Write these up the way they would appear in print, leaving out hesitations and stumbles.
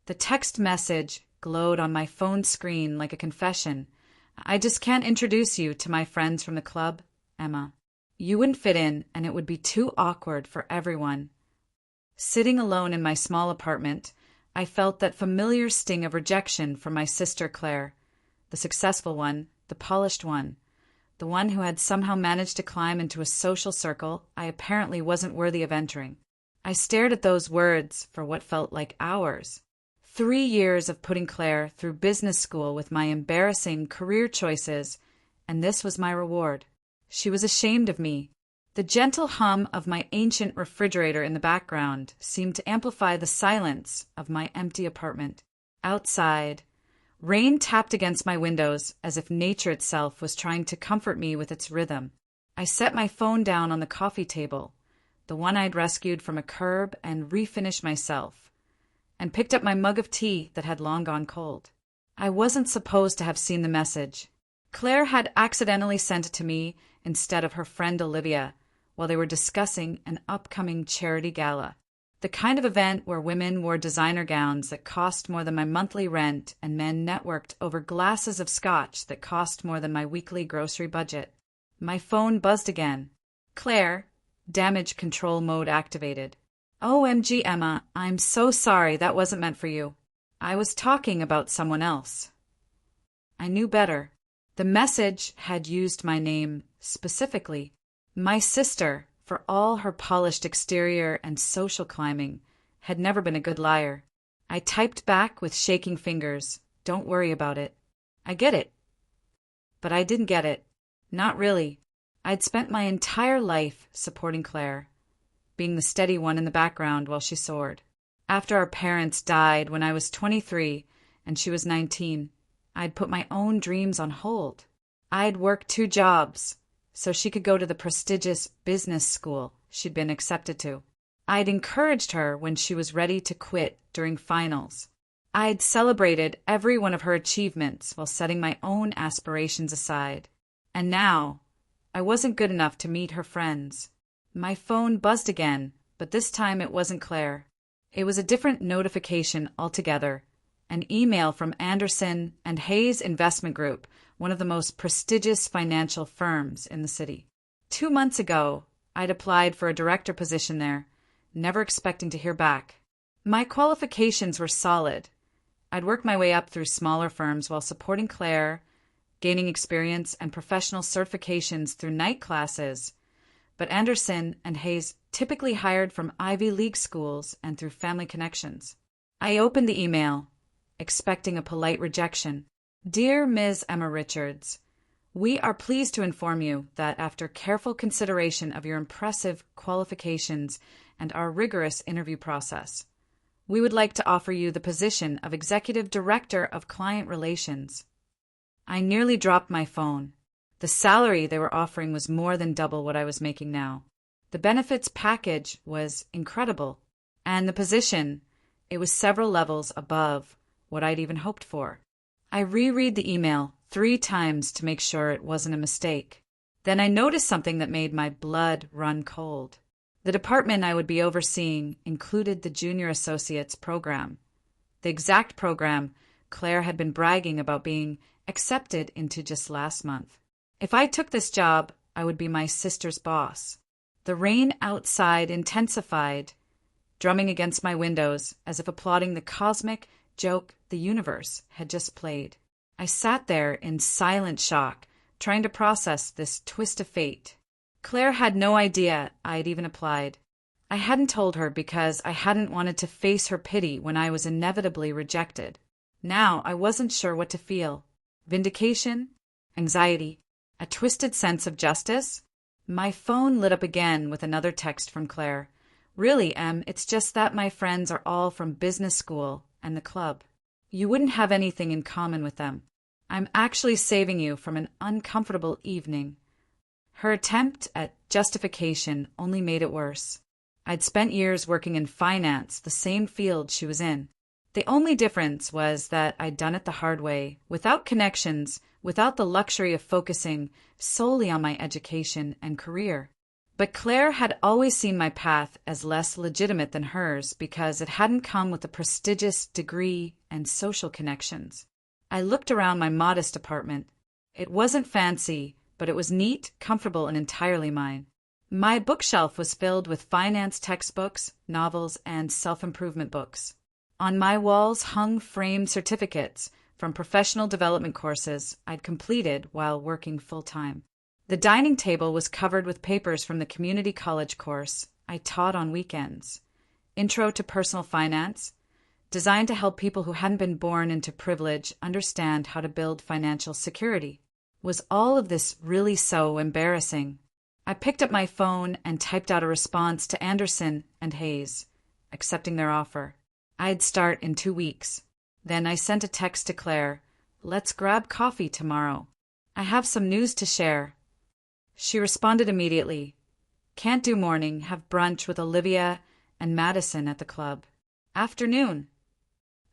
The text message glowed on my phone screen like a confession. I just can't introduce you to my friends from the club, Emma. You wouldn't fit in, and it would be too awkward for everyone. Sitting alone in my small apartment, I felt that familiar sting of rejection from my sister Claire, the successful one, the polished one, the one who had somehow managed to climb into a social circle I apparently wasn't worthy of entering. I stared at those words for what felt like hours. 3 years of putting Claire through business school with my embarrassing career choices, and this was my reward. She was ashamed of me. The gentle hum of my ancient refrigerator in the background seemed to amplify the silence of my empty apartment. Outside, rain tapped against my windows as if nature itself was trying to comfort me with its rhythm. I set my phone down on the coffee table, the one I'd rescued from a curb and refinished myself, and picked up my mug of tea that had long gone cold. I wasn't supposed to have seen the message. Claire had accidentally sent it to me instead of her friend Olivia while they were discussing an upcoming charity gala, the kind of event where women wore designer gowns that cost more than my monthly rent and men networked over glasses of scotch that cost more than my weekly grocery budget. My phone buzzed again. Claire, damage control mode activated. OMG, Emma, I'm so sorry, that wasn't meant for you. I was talking about someone else. I knew better. The message had used my name specifically. My sister, for all her polished exterior and social climbing, had never been a good liar. I typed back with shaking fingers, "Don't worry about it. I get it." But I didn't get it. Not really. I'd spent my entire life supporting Claire, being the steady one in the background while she soared. After our parents died when I was 23 and she was 19, I'd put my own dreams on hold. I'd worked 2 jobs so she could go to the prestigious business school she'd been accepted to. I'd encouraged her when she was ready to quit during finals. I'd celebrated every one of her achievements while setting my own aspirations aside. And now, I wasn't good enough to meet her friends. My phone buzzed again, but this time it wasn't Claire. It was a different notification altogether. An email from Anderson and Hayes Investment Group, one of the most prestigious financial firms in the city. 2 months ago, I'd applied for a director position there, never expecting to hear back. My qualifications were solid. I'd worked my way up through smaller firms while supporting Claire, gaining experience and professional certifications through night classes. But Anderson and Hayes typically hired from Ivy League schools and through family connections. I opened the email, expecting a polite rejection. Dear Ms. Emma Richards, we are pleased to inform you that after careful consideration of your impressive qualifications and our rigorous interview process, we would like to offer you the position of Executive Director of Client Relations. I nearly dropped my phone. The salary they were offering was more than double what I was making now. The benefits package was incredible, and the position, it was several levels above what I'd even hoped for. I reread the email 3 times to make sure it wasn't a mistake. Then I noticed something that made my blood run cold. The department I would be overseeing included the Junior Associates program, the exact program Claire had been bragging about being accepted into just last month. If I took this job, I would be my sister's boss. The rain outside intensified, drumming against my windows as if applauding the cosmic joke the universe had just played. I sat there in silent shock, trying to process this twist of fate. Claire had no idea I'd even applied. I hadn't told her because I hadn't wanted to face her pity when I was inevitably rejected. Now I wasn't sure what to feel. Vindication? Anxiety? A twisted sense of justice? My phone lit up again with another text from Claire. Really, Em, it's just that my friends are all from business school and the club. You wouldn't have anything in common with them. I'm actually saving you from an uncomfortable evening. Her attempt at justification only made it worse. I'd spent years working in finance, the same field she was in. The only difference was that I'd done it the hard way, without connections, without the luxury of focusing solely on my education and career. But Claire had always seen my path as less legitimate than hers because it hadn't come with a prestigious degree and social connections. I looked around my modest apartment. It wasn't fancy, but it was neat, comfortable, and entirely mine. My bookshelf was filled with finance textbooks, novels, and self-improvement books. On my walls hung framed certificates from professional development courses I'd completed while working full-time. The dining table was covered with papers from the community college course I taught on weekends. Intro to Personal Finance, designed to help people who hadn't been born into privilege understand how to build financial security. Was all of this really so embarrassing? I picked up my phone and typed out a response to Anderson and Hayes, accepting their offer. I'd start in 2 weeks. Then I sent a text to Claire. Let's grab coffee tomorrow. I have some news to share. She responded immediately. Can't do morning, have brunch with Olivia and Madison at the club. Afternoon.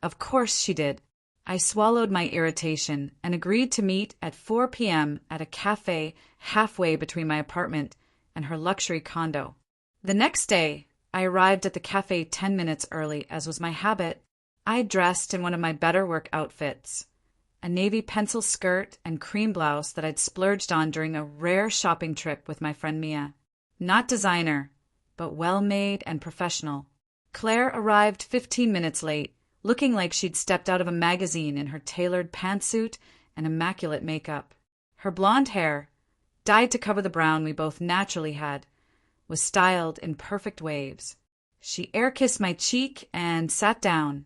Of course she did. I swallowed my irritation and agreed to meet at 4 p.m. at a cafe halfway between my apartment and her luxury condo. The next day, I arrived at the cafe 10 minutes early, as was my habit. I dressed in one of my better work outfits, a navy pencil skirt and cream blouse that I'd splurged on during a rare shopping trip with my friend Mia. Not designer, but well-made and professional. Claire arrived 15 minutes late, looking like she'd stepped out of a magazine in her tailored pantsuit and immaculate makeup. Her blonde hair, dyed to cover the brown we both naturally had, was styled in perfect waves. She air-kissed my cheek and sat down,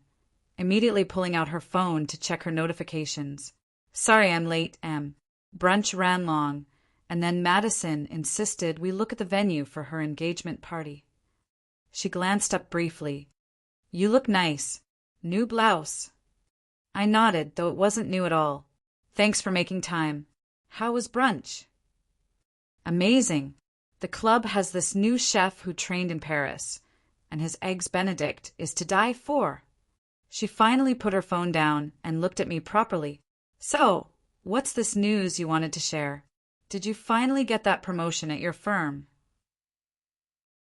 immediately pulling out her phone to check her notifications. Sorry I'm late, Em. Brunch ran long, and then Madison insisted we look at the venue for her engagement party. She glanced up briefly. You look nice. New blouse. I nodded, though it wasn't new at all. Thanks for making time. How was brunch? Amazing. The club has this new chef who trained in Paris, and his eggs Benedict is to die for. She finally put her phone down and looked at me properly. So, what's this news you wanted to share? Did you finally get that promotion at your firm?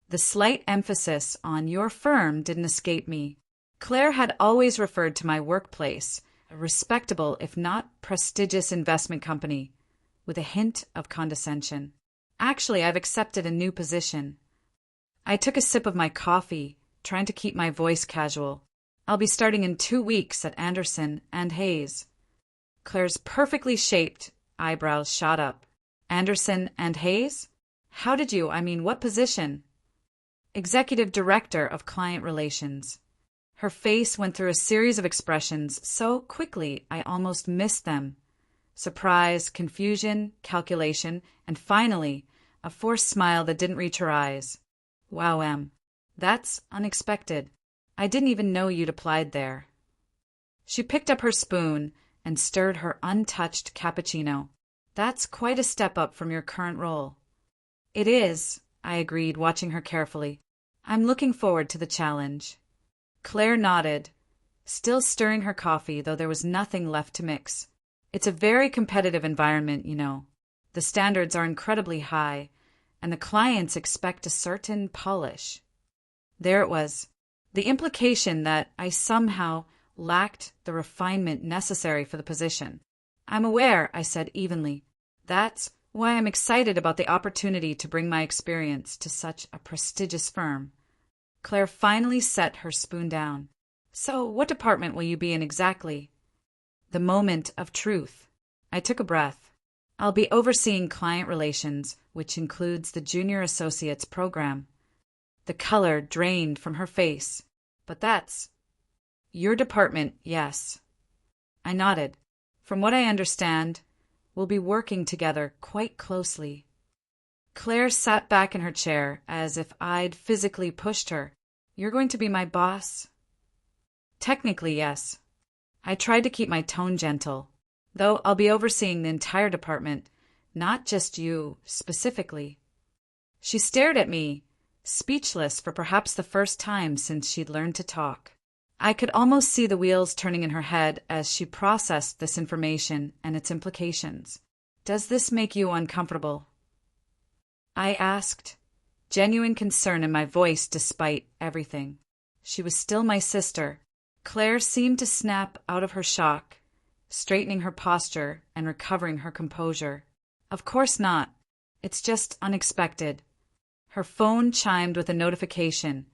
The slight emphasis on your firm didn't escape me. Claire had always referred to my workplace, a respectable if not prestigious investment company, with a hint of condescension. Actually, I've accepted a new position. I took a sip of my coffee, trying to keep my voice casual. I'll be starting in 2 weeks at Anderson and Hayes. Claire's perfectly shaped eyebrows shot up. Anderson and Hayes? What position? Executive Director of Client Relations. Her face went through a series of expressions so quickly I almost missed them. Surprise, confusion, calculation, and finally, a forced smile that didn't reach her eyes. Wow, Em. That's unexpected. I didn't even know you'd applied there. She picked up her spoon and stirred her untouched cappuccino. That's quite a step up from your current role. It is, I agreed, watching her carefully. I'm looking forward to the challenge. Claire nodded, still stirring her coffee, though there was nothing left to mix. It's a very competitive environment, you know. The standards are incredibly high, and the clients expect a certain polish. There it was. The implication that I somehow lacked the refinement necessary for the position. I'm aware, I said evenly. That's why I'm excited about the opportunity to bring my experience to such a prestigious firm. Claire finally set her spoon down. So, what department will you be in exactly? The moment of truth. I took a breath. I'll be overseeing client relations, which includes the Junior Associates program. The color drained from her face. But that's your department, yes. I nodded. From what I understand, we'll be working together quite closely. Claire sat back in her chair as if I'd physically pushed her. You're going to be my boss? Technically, yes. I tried to keep my tone gentle, though I'll be overseeing the entire department, not just you specifically. She stared at me, speechless for perhaps the first time since she'd learned to talk. I could almost see the wheels turning in her head as she processed this information and its implications. Does this make you uncomfortable? I asked, genuine concern in my voice despite everything. She was still my sister. Claire seemed to snap out of her shock, straightening her posture and recovering her composure. Of course not. It's just unexpected. Her phone chimed with a notification,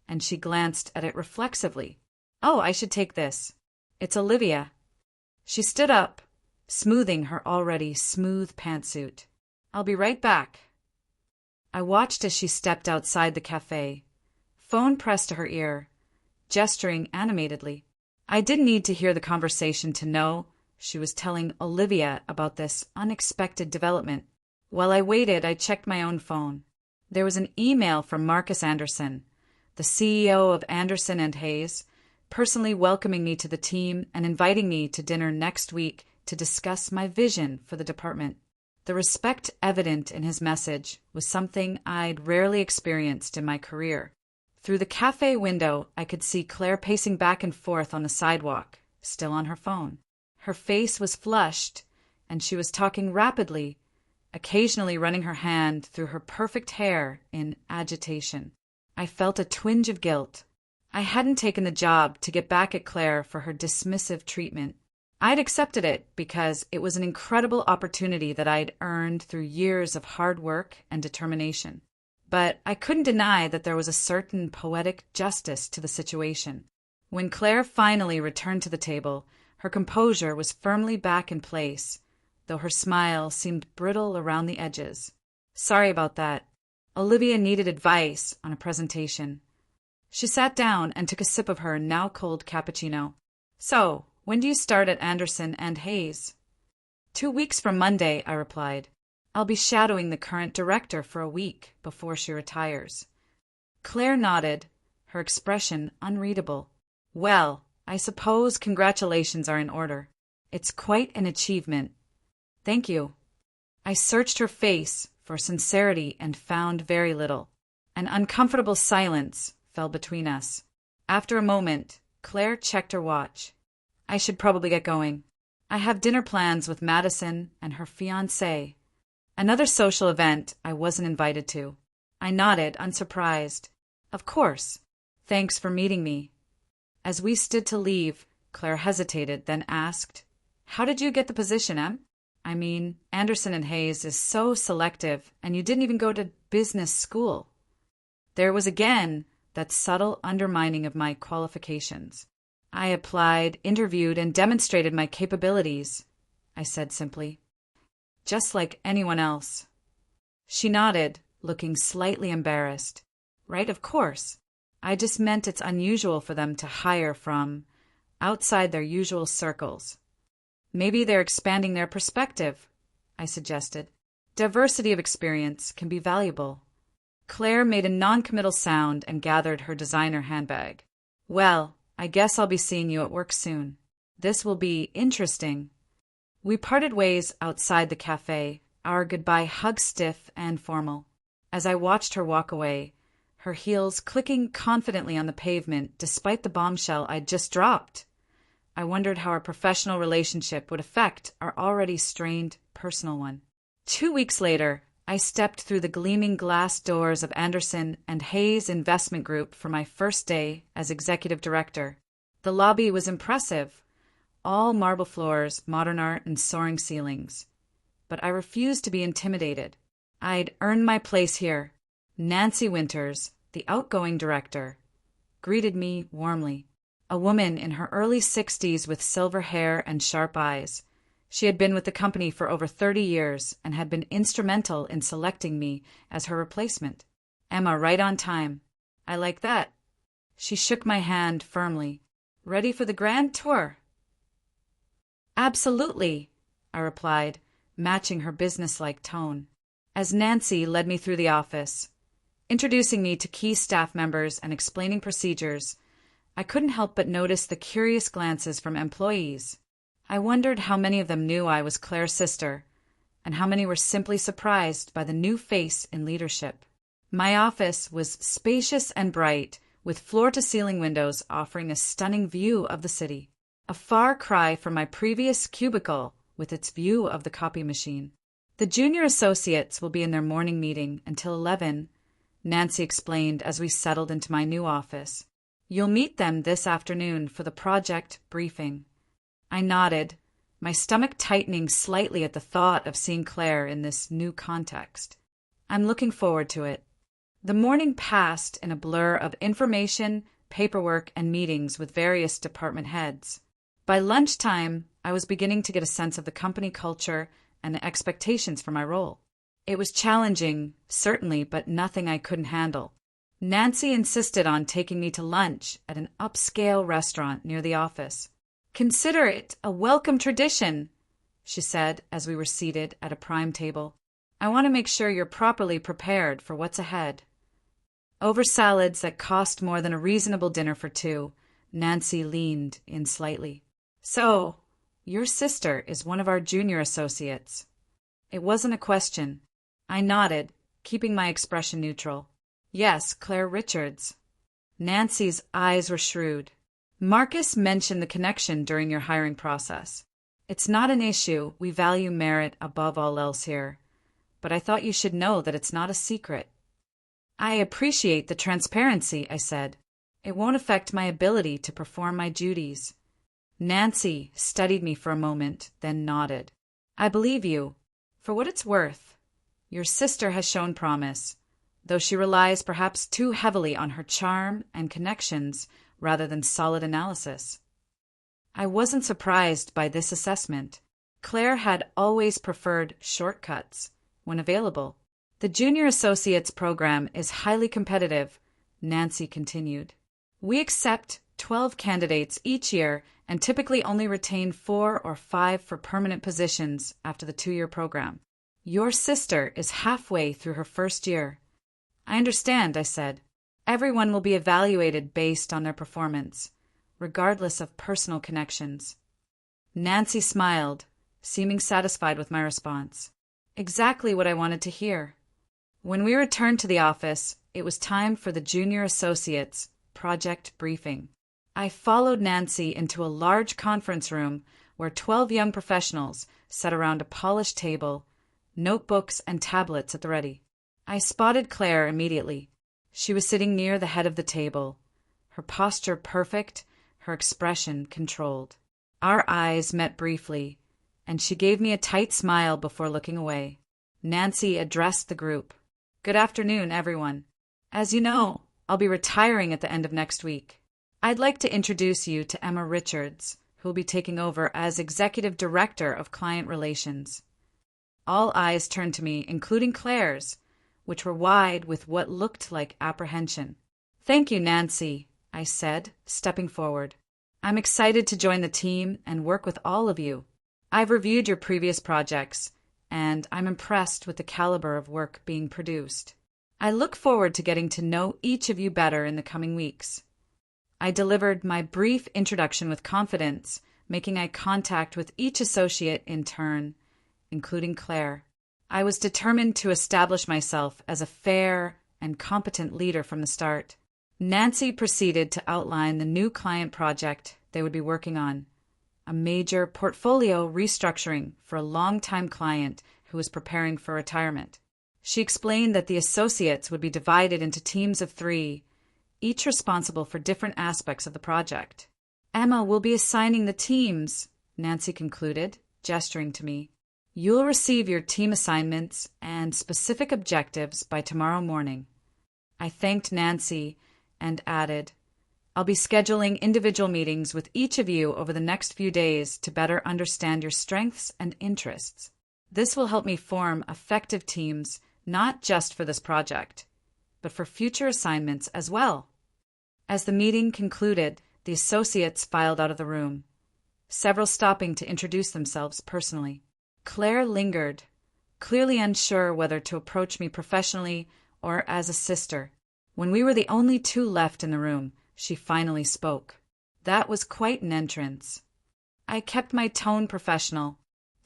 and she glanced at it reflexively. Oh, I should take this. It's Olivia. She stood up, smoothing her already smooth pantsuit. I'll be right back. I watched as she stepped outside the cafe, phone pressed to her ear, gesturing animatedly. I didn't need to hear the conversation to know she was telling Olivia about this unexpected development. While I waited, I checked my own phone. There was an email from Marcus Anderson, the CEO of Anderson and Hayes, personally welcoming me to the team and inviting me to dinner next week to discuss my vision for the department. The respect evident in his message was something I'd rarely experienced in my career. Through the cafe window, I could see Claire pacing back and forth on the sidewalk, still on her phone. Her face was flushed, and she was talking rapidly, occasionally running her hand through her perfect hair in agitation. I felt a twinge of guilt. I hadn't taken the job to get back at Claire for her dismissive treatment. I'd accepted it because it was an incredible opportunity that I'd earned through years of hard work and determination. But I couldn't deny that there was a certain poetic justice to the situation. When Claire finally returned to the table, her composure was firmly back in place, though her smile seemed brittle around the edges. Sorry about that. Olivia needed advice on a presentation. She sat down and took a sip of her now cold cappuccino. So, when do you start at Anderson and Hayes? 2 weeks from Monday, I replied. I'll be shadowing the current director for a week before she retires. Claire nodded, her expression unreadable. Well, I suppose congratulations are in order. It's quite an achievement. Thank you. I searched her face for sincerity and found very little. An uncomfortable silence fell between us. After a moment, Claire checked her watch. I should probably get going. I have dinner plans with Madison and her fiancé. Another social event I wasn't invited to. I nodded, unsurprised. Of course. Thanks for meeting me. As we stood to leave, Claire hesitated, then asked, How did you get the position, Em? I mean, Anderson and Hayes is so selective, and you didn't even go to business school. There was again that subtle undermining of my qualifications. I applied, interviewed, and demonstrated my capabilities, I said simply. Just like anyone else. She nodded, looking slightly embarrassed. Right, of course. I just meant it's unusual for them to hire from outside their usual circles. Maybe they're expanding their perspective, I suggested. Diversity of experience can be valuable. Claire made a non-committal sound and gathered her designer handbag. Well, I guess I'll be seeing you at work soon. This will be interesting. We parted ways outside the cafe, our goodbye hug stiff and formal. As I watched her walk away, her heels clicking confidently on the pavement despite the bombshell I'd just dropped, I wondered how our professional relationship would affect our already strained personal one. 2 weeks later, I stepped through the gleaming glass doors of Anderson and Hayes Investment Group for my first day as executive director. The lobby was impressive, all marble floors, modern art, and soaring ceilings. But I refused to be intimidated. I'd earned my place here. Nancy Winters, the outgoing director, greeted me warmly. A woman in her early 60s with silver hair and sharp eyes. She had been with the company for over 30 years and had been instrumental in selecting me as her replacement. Emma, right on time. I like that. She shook my hand firmly. Ready for the grand tour? Absolutely, I replied, matching her businesslike tone. As Nancy led me through the office, introducing me to key staff members and explaining procedures, I couldn't help but notice the curious glances from employees. I wondered how many of them knew I was Claire's sister, and how many were simply surprised by the new face in leadership. My office was spacious and bright, with floor-to-ceiling windows offering a stunning view of the city. A far cry from my previous cubicle with its view of the copy machine. The junior associates will be in their morning meeting until 11, Nancy explained as we settled into my new office. You'll meet them this afternoon for the project briefing. I nodded, my stomach tightening slightly at the thought of seeing Claire in this new context. I'm looking forward to it. The morning passed in a blur of information, paperwork, and meetings with various department heads. By lunchtime, I was beginning to get a sense of the company culture and the expectations for my role. It was challenging, certainly, but nothing I couldn't handle. Nancy insisted on taking me to lunch at an upscale restaurant near the office. Consider it a welcome tradition, she said as we were seated at a prime table. I want to make sure you're properly prepared for what's ahead. Over salads that cost more than a reasonable dinner for two, Nancy leaned in slightly. So, your sister is one of our junior associates. It wasn't a question. I nodded, keeping my expression neutral. Yes, Claire Richards. Nancy's eyes were shrewd. Marcus mentioned the connection during your hiring process. It's not an issue. We value merit above all else here. But I thought you should know that it's not a secret. I appreciate the transparency, I said. It won't affect my ability to perform my duties. Nancy studied me for a moment, then nodded. I believe you. For what it's worth, your sister has shown promise, though she relies perhaps too heavily on her charm and connections rather than solid analysis. I wasn't surprised by this assessment. Claire had always preferred shortcuts when available. The Junior Associates program is highly competitive, Nancy continued. We accept 12 candidates each year and typically only retain 4 or 5 for permanent positions after the 2-year program. Your sister is halfway through her first year. I understand, I said. Everyone will be evaluated based on their performance, regardless of personal connections. Nancy smiled, seeming satisfied with my response. Exactly what I wanted to hear. When we returned to the office, it was time for the Junior Associates project briefing. I followed Nancy into a large conference room where 12 young professionals sat around a polished table, notebooks and tablets at the ready. I spotted Claire immediately. She was sitting near the head of the table, her posture perfect, her expression controlled. Our eyes met briefly, and she gave me a tight smile before looking away. Nancy addressed the group. Good afternoon, everyone. As you know, I'll be retiring at the end of next week. I'd like to introduce you to Emma Richards, who will be taking over as Executive Director of Client Relations. All eyes turned to me, including Claire's, which were wide with what looked like apprehension. Thank you, Nancy, I said, stepping forward. I'm excited to join the team and work with all of you. I've reviewed your previous projects, and I'm impressed with the caliber of work being produced. I look forward to getting to know each of you better in the coming weeks. I delivered my brief introduction with confidence, making eye contact with each associate in turn, including Claire. I was determined to establish myself as a fair and competent leader from the start. Nancy proceeded to outline the new client project they would be working on, a major portfolio restructuring for a longtime client who was preparing for retirement. She explained that the associates would be divided into teams of 3, each responsible for different aspects of the project. Emma will be assigning the teams, Nancy concluded, gesturing to me. You'll receive your team assignments and specific objectives by tomorrow morning. I thanked Nancy and added, I'll be scheduling individual meetings with each of you over the next few days to better understand your strengths and interests. This will help me form effective teams, not just for this project, but for future assignments as well. As the meeting concluded, the associates filed out of the room, several stopping to introduce themselves personally. Claire lingered, clearly unsure whether to approach me professionally or as a sister. When we were the only 2 left in the room, she finally spoke. That was quite an entrance. I kept my tone professional.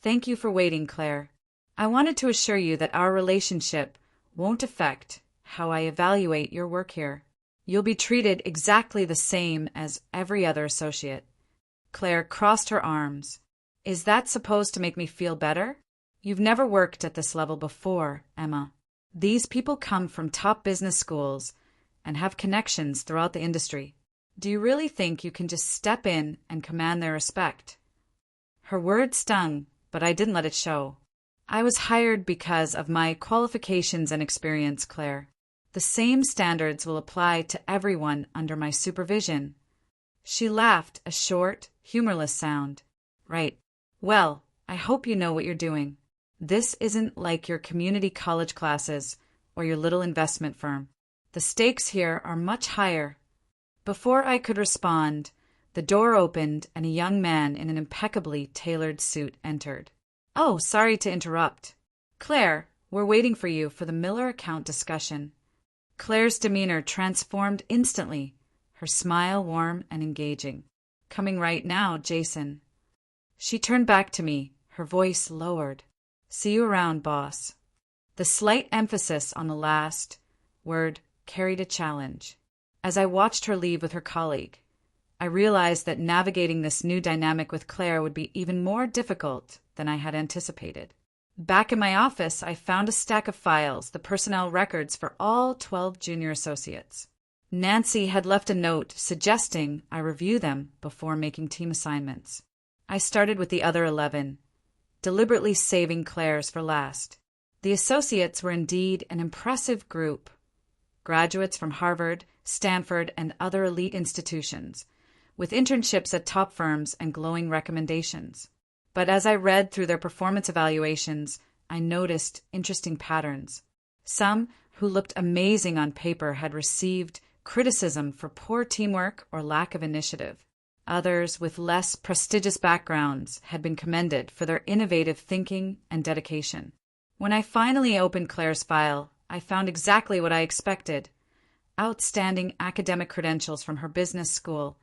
Thank you for waiting, Claire. I wanted to assure you that our relationship won't affect how I evaluate your work here. You'll be treated exactly the same as every other associate. Claire crossed her arms. Is that supposed to make me feel better? You've never worked at this level before, Emma. These people come from top business schools and have connections throughout the industry. Do you really think you can just step in and command their respect?" Her words stung, but I didn't let it show. "I was hired because of my qualifications and experience, Claire. The same standards will apply to everyone under my supervision." She laughed, a short, humorless sound. "Right. Well, I hope you know what you're doing. This isn't like your community college classes or your little investment firm. The stakes here are much higher." Before I could respond, the door opened and a young man in an impeccably tailored suit entered. "Oh, sorry to interrupt. Claire, we're waiting for you for the Miller account discussion." Claire's demeanor transformed instantly, her smile warm and engaging. "Coming right now, Jason." She turned back to me, her voice lowered. "See you around, boss." The slight emphasis on the last word carried a challenge. As I watched her leave with her colleague, I realized that navigating this new dynamic with Claire would be even more difficult than I had anticipated. Back in my office, I found a stack of files, the personnel records for all 12 junior associates. Nancy had left a note suggesting I review them before making team assignments. I started with the other 11, deliberately saving Claire's for last. The associates were indeed an impressive group. Graduates from Harvard, Stanford, and other elite institutions, with internships at top firms and glowing recommendations. But as I read through their performance evaluations, I noticed interesting patterns. Some who looked amazing on paper had received criticism for poor teamwork or lack of initiative. Others with less prestigious backgrounds had been commended for their innovative thinking and dedication. When I finally opened Claire's file, I found exactly what I expected: outstanding academic credentials from her business school,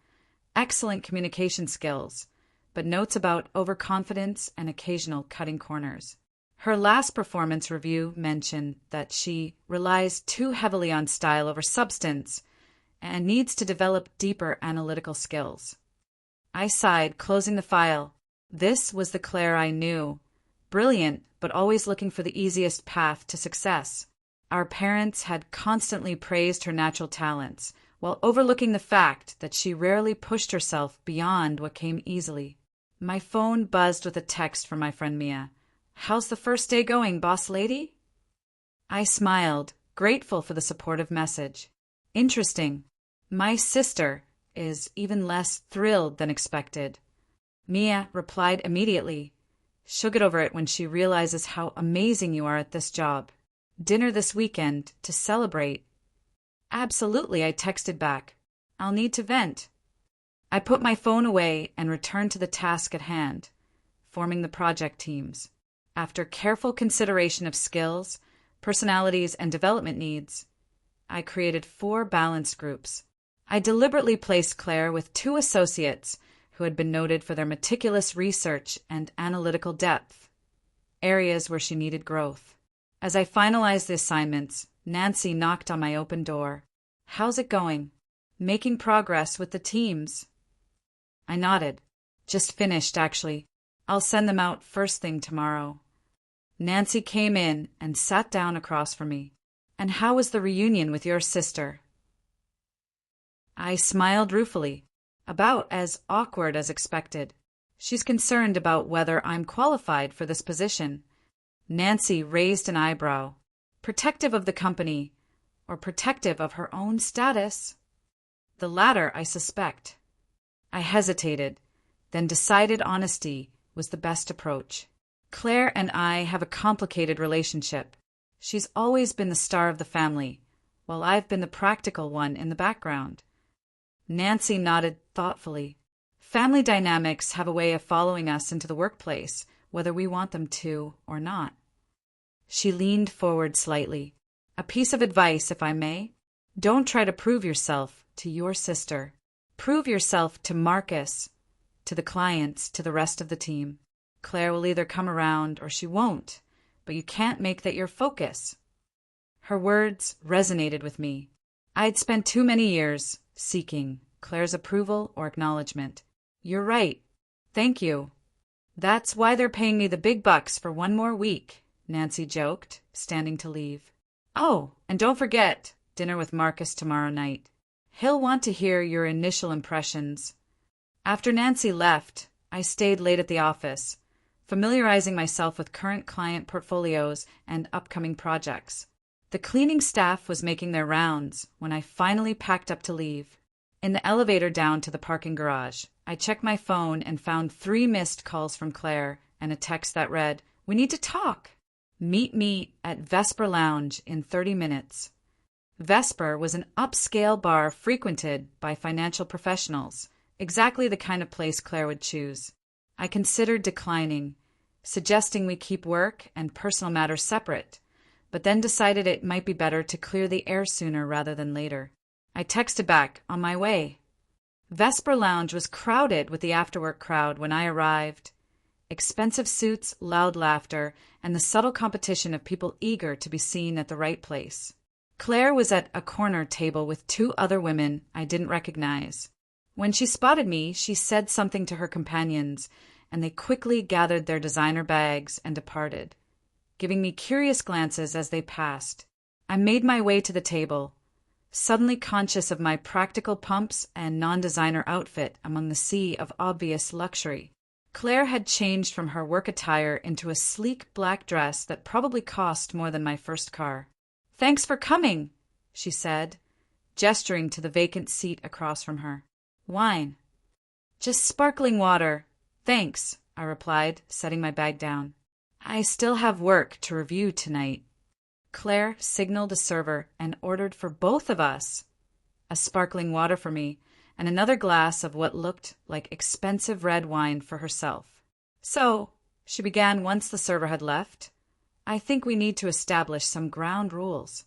excellent communication skills, but notes about overconfidence and occasional cutting corners. Her last performance review mentioned that she relies too heavily on style over substance and needs to develop deeper analytical skills. I sighed, closing the file. This was the Claire I knew. Brilliant, but always looking for the easiest path to success. Our parents had constantly praised her natural talents, while overlooking the fact that she rarely pushed herself beyond what came easily. My phone buzzed with a text from my friend Mia. "How's the first day going, boss lady?" I smiled, grateful for the supportive message. "Interesting. My sister is even less thrilled than expected." Mia replied immediately. "She'll get over it when she realizes how amazing you are at this job. Dinner this weekend to celebrate." "Absolutely," I texted back. "I'll need to vent." I put my phone away and returned to the task at hand, forming the project teams. After careful consideration of skills, personalities, and development needs, I created 4 balanced groups. I deliberately placed Claire with 2 associates who had been noted for their meticulous research and analytical depth, areas where she needed growth. As I finalized the assignments, Nancy knocked on my open door. "How's it going?" "Making progress with the teams." I nodded. "Just finished, actually. I'll send them out first thing tomorrow." Nancy came in and sat down across from me. "And how was the reunion with your sister?" I smiled ruefully. "About as awkward as expected. She's concerned about whether I'm qualified for this position." Nancy raised an eyebrow. "Protective of the company, or protective of her own status?" "The latter, I suspect." I hesitated, then decided honesty was the best approach. "Claire and I have a complicated relationship. She's always been the star of the family, while I've been the practical one in the background." Nancy nodded thoughtfully. "Family dynamics have a way of following us into the workplace, whether we want them to or not." She leaned forward slightly. "A piece of advice, if I may. Don't try to prove yourself to your sister. Prove yourself to Marcus, to the clients, to the rest of the team. Claire will either come around or she won't, but you can't make that your focus." Her words resonated with me. I'd spent too many years seeking Claire's approval or acknowledgement. "You're right. Thank you." "That's why they're paying me the big bucks for one more week," Nancy joked, standing to leave. Oh, and don't forget, dinner with Marcus tomorrow night. He'll want to hear your initial impressions. After Nancy left, I stayed late at the office, familiarizing myself with current client portfolios and upcoming projects. The cleaning staff was making their rounds when I finally packed up to leave. In the elevator down to the parking garage, I checked my phone and found 3 missed calls from Claire and a text that read, "We need to talk. Meet me at Vesper Lounge in 30 minutes." Vesper was an upscale bar frequented by financial professionals, exactly the kind of place Claire would choose. I considered declining, suggesting we keep work and personal matters separate, but then decided it might be better to clear the air sooner rather than later. I texted back, "On my way." Vesper Lounge was crowded with the after-work crowd when I arrived. Expensive suits, loud laughter, and the subtle competition of people eager to be seen at the right place. Claire was at a corner table with 2 other women I didn't recognize. When she spotted me, she said something to her companions, and they quickly gathered their designer bags and departed, giving me curious glances as they passed. I made my way to the table, suddenly conscious of my practical pumps and non-designer outfit among the sea of obvious luxury. Claire had changed from her work attire into a sleek black dress that probably cost more than my first car. "Thanks for coming," she said, gesturing to the vacant seat across from her. "Wine?" "Just sparkling water. Thanks," I replied, setting my bag down. "I still have work to review tonight." Claire signaled a server and ordered for both of us a sparkling water for me and another glass of what looked like expensive red wine for herself. "So," she began once the server had left, "I think we need to establish some ground rules."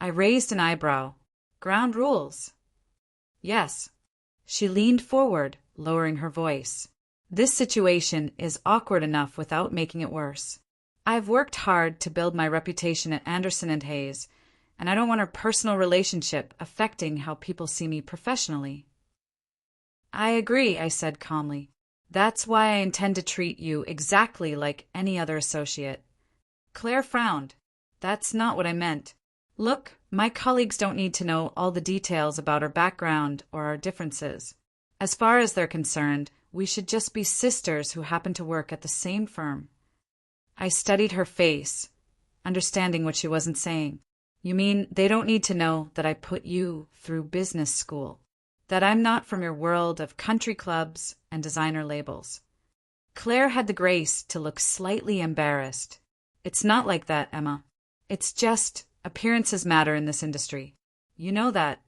I raised an eyebrow. "Ground rules?" "Yes." She leaned forward, lowering her voice. "This situation is awkward enough without making it worse. I've worked hard to build my reputation at Anderson and Hayes, and I don't want our personal relationship affecting how people see me professionally." "I agree," I said calmly. "That's why I intend to treat you exactly like any other associate." Claire frowned. "That's not what I meant. Look, my colleagues don't need to know all the details about our background or our differences. As far as they're concerned, we should just be sisters who happen to work at the same firm." I studied her face, understanding what she wasn't saying. "You mean they don't need to know that I put you through business school? That I'm not from your world of country clubs and designer labels?" Claire had the grace to look slightly embarrassed. "It's not like that, Emma. It's just appearances matter in this industry. You know that."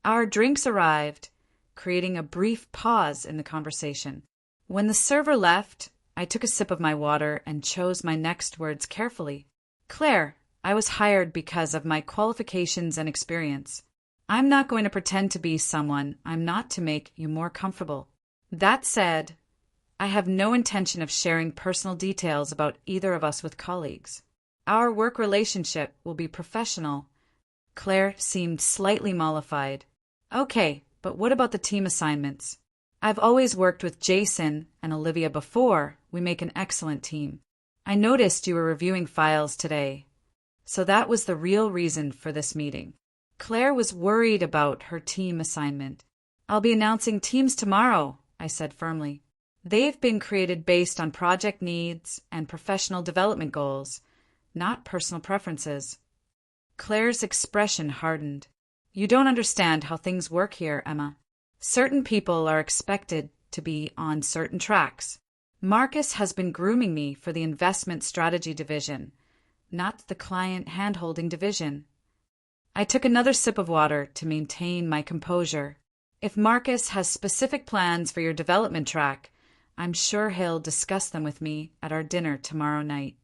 Our drinks arrived, creating a brief pause in the conversation. When the server left, I took a sip of my water and chose my next words carefully. "Claire, I was hired because of my qualifications and experience. I'm not going to pretend to be someone I'm not to make you more comfortable. That said, I have no intention of sharing personal details about either of us with colleagues. Our work relationship will be professional." Claire seemed slightly mollified. "Okay, but what about the team assignments? I've always worked with Jason and Olivia before. We make an excellent team. I noticed you were reviewing files today. So that was the real reason for this meeting." Claire was worried about her team assignment. "I'll be announcing teams tomorrow," I said firmly. "They've been created based on project needs and professional development goals, not personal preferences." Claire's expression hardened. "You don't understand how things work here, Emma. Certain people are expected to be on certain tracks. Marcus has been grooming me for the investment strategy division, not the client hand-holding division." I took another sip of water to maintain my composure. "If Marcus has specific plans for your development track, I'm sure he'll discuss them with me at our dinner tomorrow night."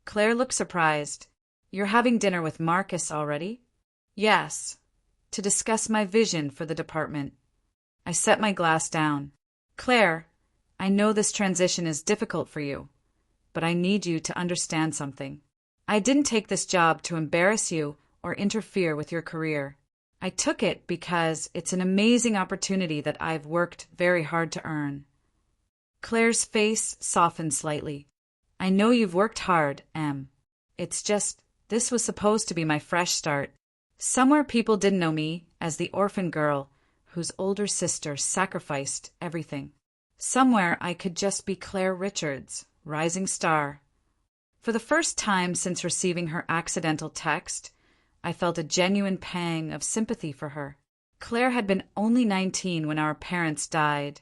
Claire looked surprised. "You're having dinner with Marcus already?" "Yes, to discuss my vision for the department." I set my glass down. "Claire, I know this transition is difficult for you, but I need you to understand something. I didn't take this job to embarrass you or interfere with your career. I took it because it's an amazing opportunity that I've worked very hard to earn." Claire's face softened slightly. "I know you've worked hard, Em. It's just This was supposed to be my fresh start. Somewhere people didn't know me as the orphan girl whose older sister sacrificed everything. Somewhere I could just be Claire Richards, rising star. For the first time since receiving her accidental text, I felt a genuine pang of sympathy for her. Claire had been only 19 when our parents died,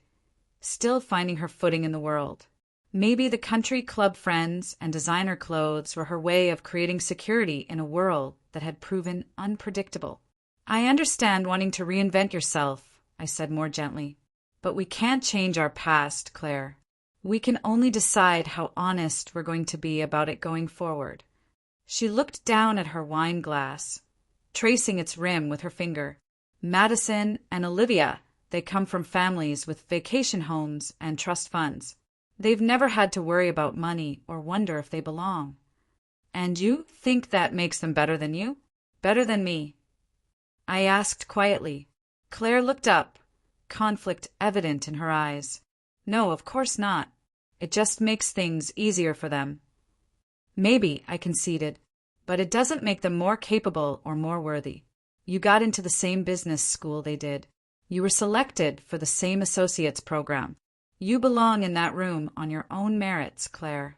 still finding her footing in the world. Maybe the country club friends and designer clothes were her way of creating security in a world that had proven unpredictable. I understand wanting to reinvent yourself, I said more gently. But we can't change our past, Claire. We can only decide how honest we're going to be about it going forward. She looked down at her wine glass, tracing its rim with her finger. Madison and Olivia, they come from families with vacation homes and trust funds. They've never had to worry about money or wonder if they belong. And you think that makes them better than you? Better than me? I asked quietly. Claire looked up, conflict evident in her eyes. No, of course not. It just makes things easier for them. Maybe, I conceded, but it doesn't make them more capable or more worthy. You got into the same business school they did. You were selected for the same associate's program. You belong in that room on your own merits, Claire.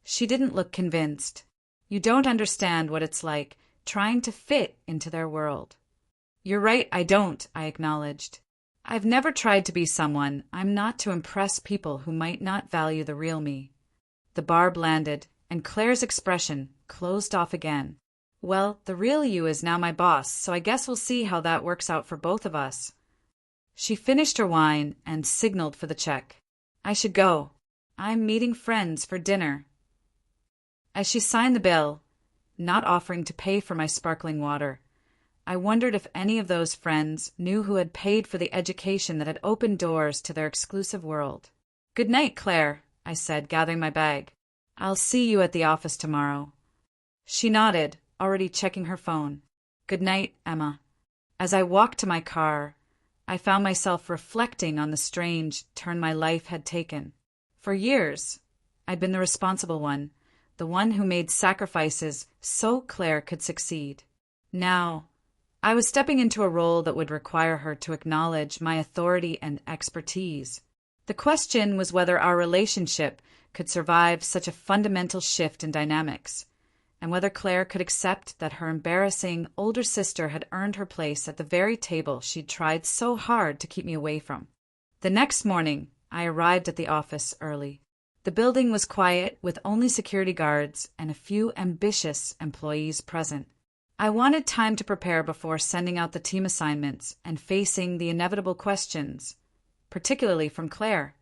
She didn't look convinced. You don't understand what it's like trying to fit into their world. You're right, I don't, I acknowledged. I've never tried to be someone I'm not to impress people who might not value the real me. The barb landed, and Claire's expression closed off again. Well, the real you is now my boss, so I guess we'll see how that works out for both of us. She finished her wine and signaled for the check. I should go. I'm meeting friends for dinner. As she signed the bill, not offering to pay for my sparkling water, I wondered if any of those friends knew who had paid for the education that had opened doors to their exclusive world. Good night, Claire, I said, gathering my bag. I'll see you at the office tomorrow. She nodded, already checking her phone. Good night, Emma. As I walked to my car, I found myself reflecting on the strange turn my life had taken. For years, I'd been the responsible one, the one who made sacrifices so Claire could succeed. Now, I was stepping into a role that would require her to acknowledge my authority and expertise. The question was whether our relationship could survive such a fundamental shift in dynamics, and whether Claire could accept that her embarrassing older sister had earned her place at the very table she'd tried so hard to keep me away from. The next morning, I arrived at the office early. The building was quiet, with only security guards and a few ambitious employees present. I wanted time to prepare before sending out the team assignments and facing the inevitable questions, particularly from Claire.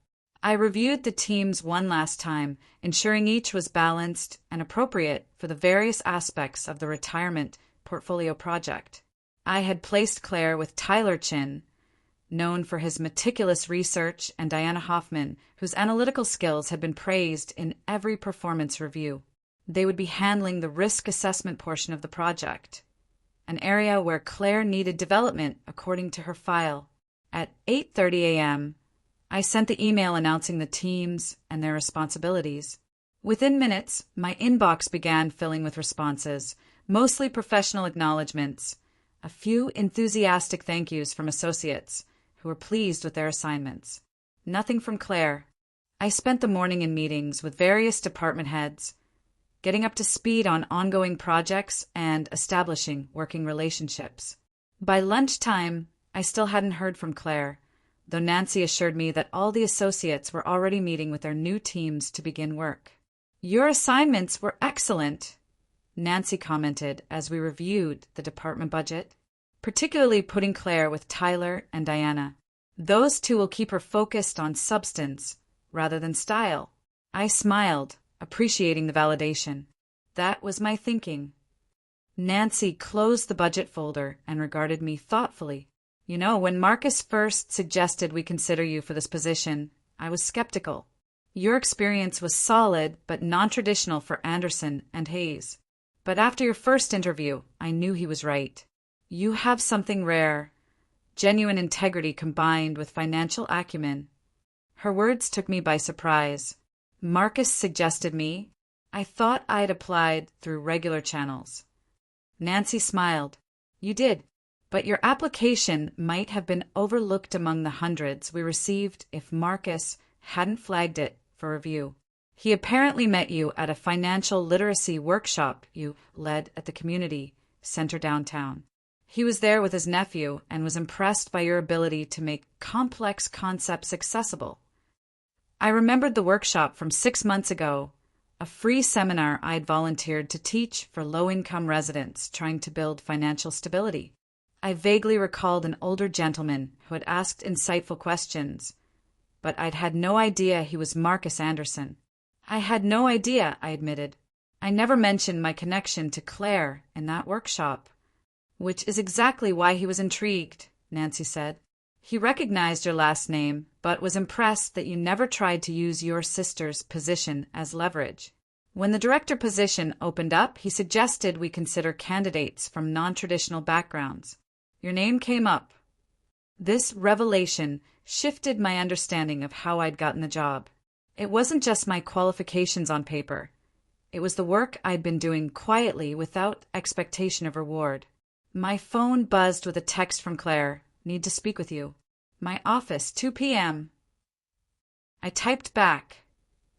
I reviewed the teams one last time, ensuring each was balanced and appropriate for the various aspects of the retirement portfolio project. I had placed Claire with Tyler Chin, known for his meticulous research, and Diana Hoffman, whose analytical skills had been praised in every performance review. They would be handling the risk assessment portion of the project, an area where Claire needed development according to her file. At 8:30 a.m., I sent the email announcing the teams and their responsibilities. Within minutes, my inbox began filling with responses, mostly professional acknowledgments, a few enthusiastic thank yous from associates who were pleased with their assignments. Nothing from Claire. I spent the morning in meetings with various department heads, getting up to speed on ongoing projects and establishing working relationships. By lunchtime, I still hadn't heard from Claire, though Nancy assured me that all the associates were already meeting with their new teams to begin work. Your assignments were excellent, Nancy commented as we reviewed the department budget, particularly putting Claire with Tyler and Diana. Those two will keep her focused on substance rather than style. I smiled, appreciating the validation. That was my thinking. Nancy closed the budget folder and regarded me thoughtfully. You know, when Marcus first suggested we consider you for this position, I was skeptical. Your experience was solid but non-traditional for Anderson and Hayes. But after your first interview, I knew he was right. You have something rare, genuine integrity combined with financial acumen. Her words took me by surprise. Marcus suggested me? I thought I'd applied through regular channels. Nancy smiled. You did, but your application might have been overlooked among the hundreds we received if Marcus hadn't flagged it for review. He apparently met you at a financial literacy workshop you led at the community center downtown. He was there with his nephew and was impressed by your ability to make complex concepts accessible. I remembered the workshop from 6 months ago, a free seminar I'd volunteered to teach for low-income residents trying to build financial stability. I vaguely recalled an older gentleman who had asked insightful questions, but I'd had no idea he was Marcus Anderson. I had no idea, I admitted. I never mentioned my connection to Claire in that workshop. Which is exactly why he was intrigued, Nancy said. He recognized your last name, but was impressed that you never tried to use your sister's position as leverage. When the director position opened up, he suggested we consider candidates from non-traditional backgrounds. Your name came up. This revelation shifted my understanding of how I'd gotten the job. It wasn't just my qualifications on paper. It was the work I'd been doing quietly without expectation of reward. My phone buzzed with a text from Claire. Need to speak with you. My office, 2 p.m. I typed back.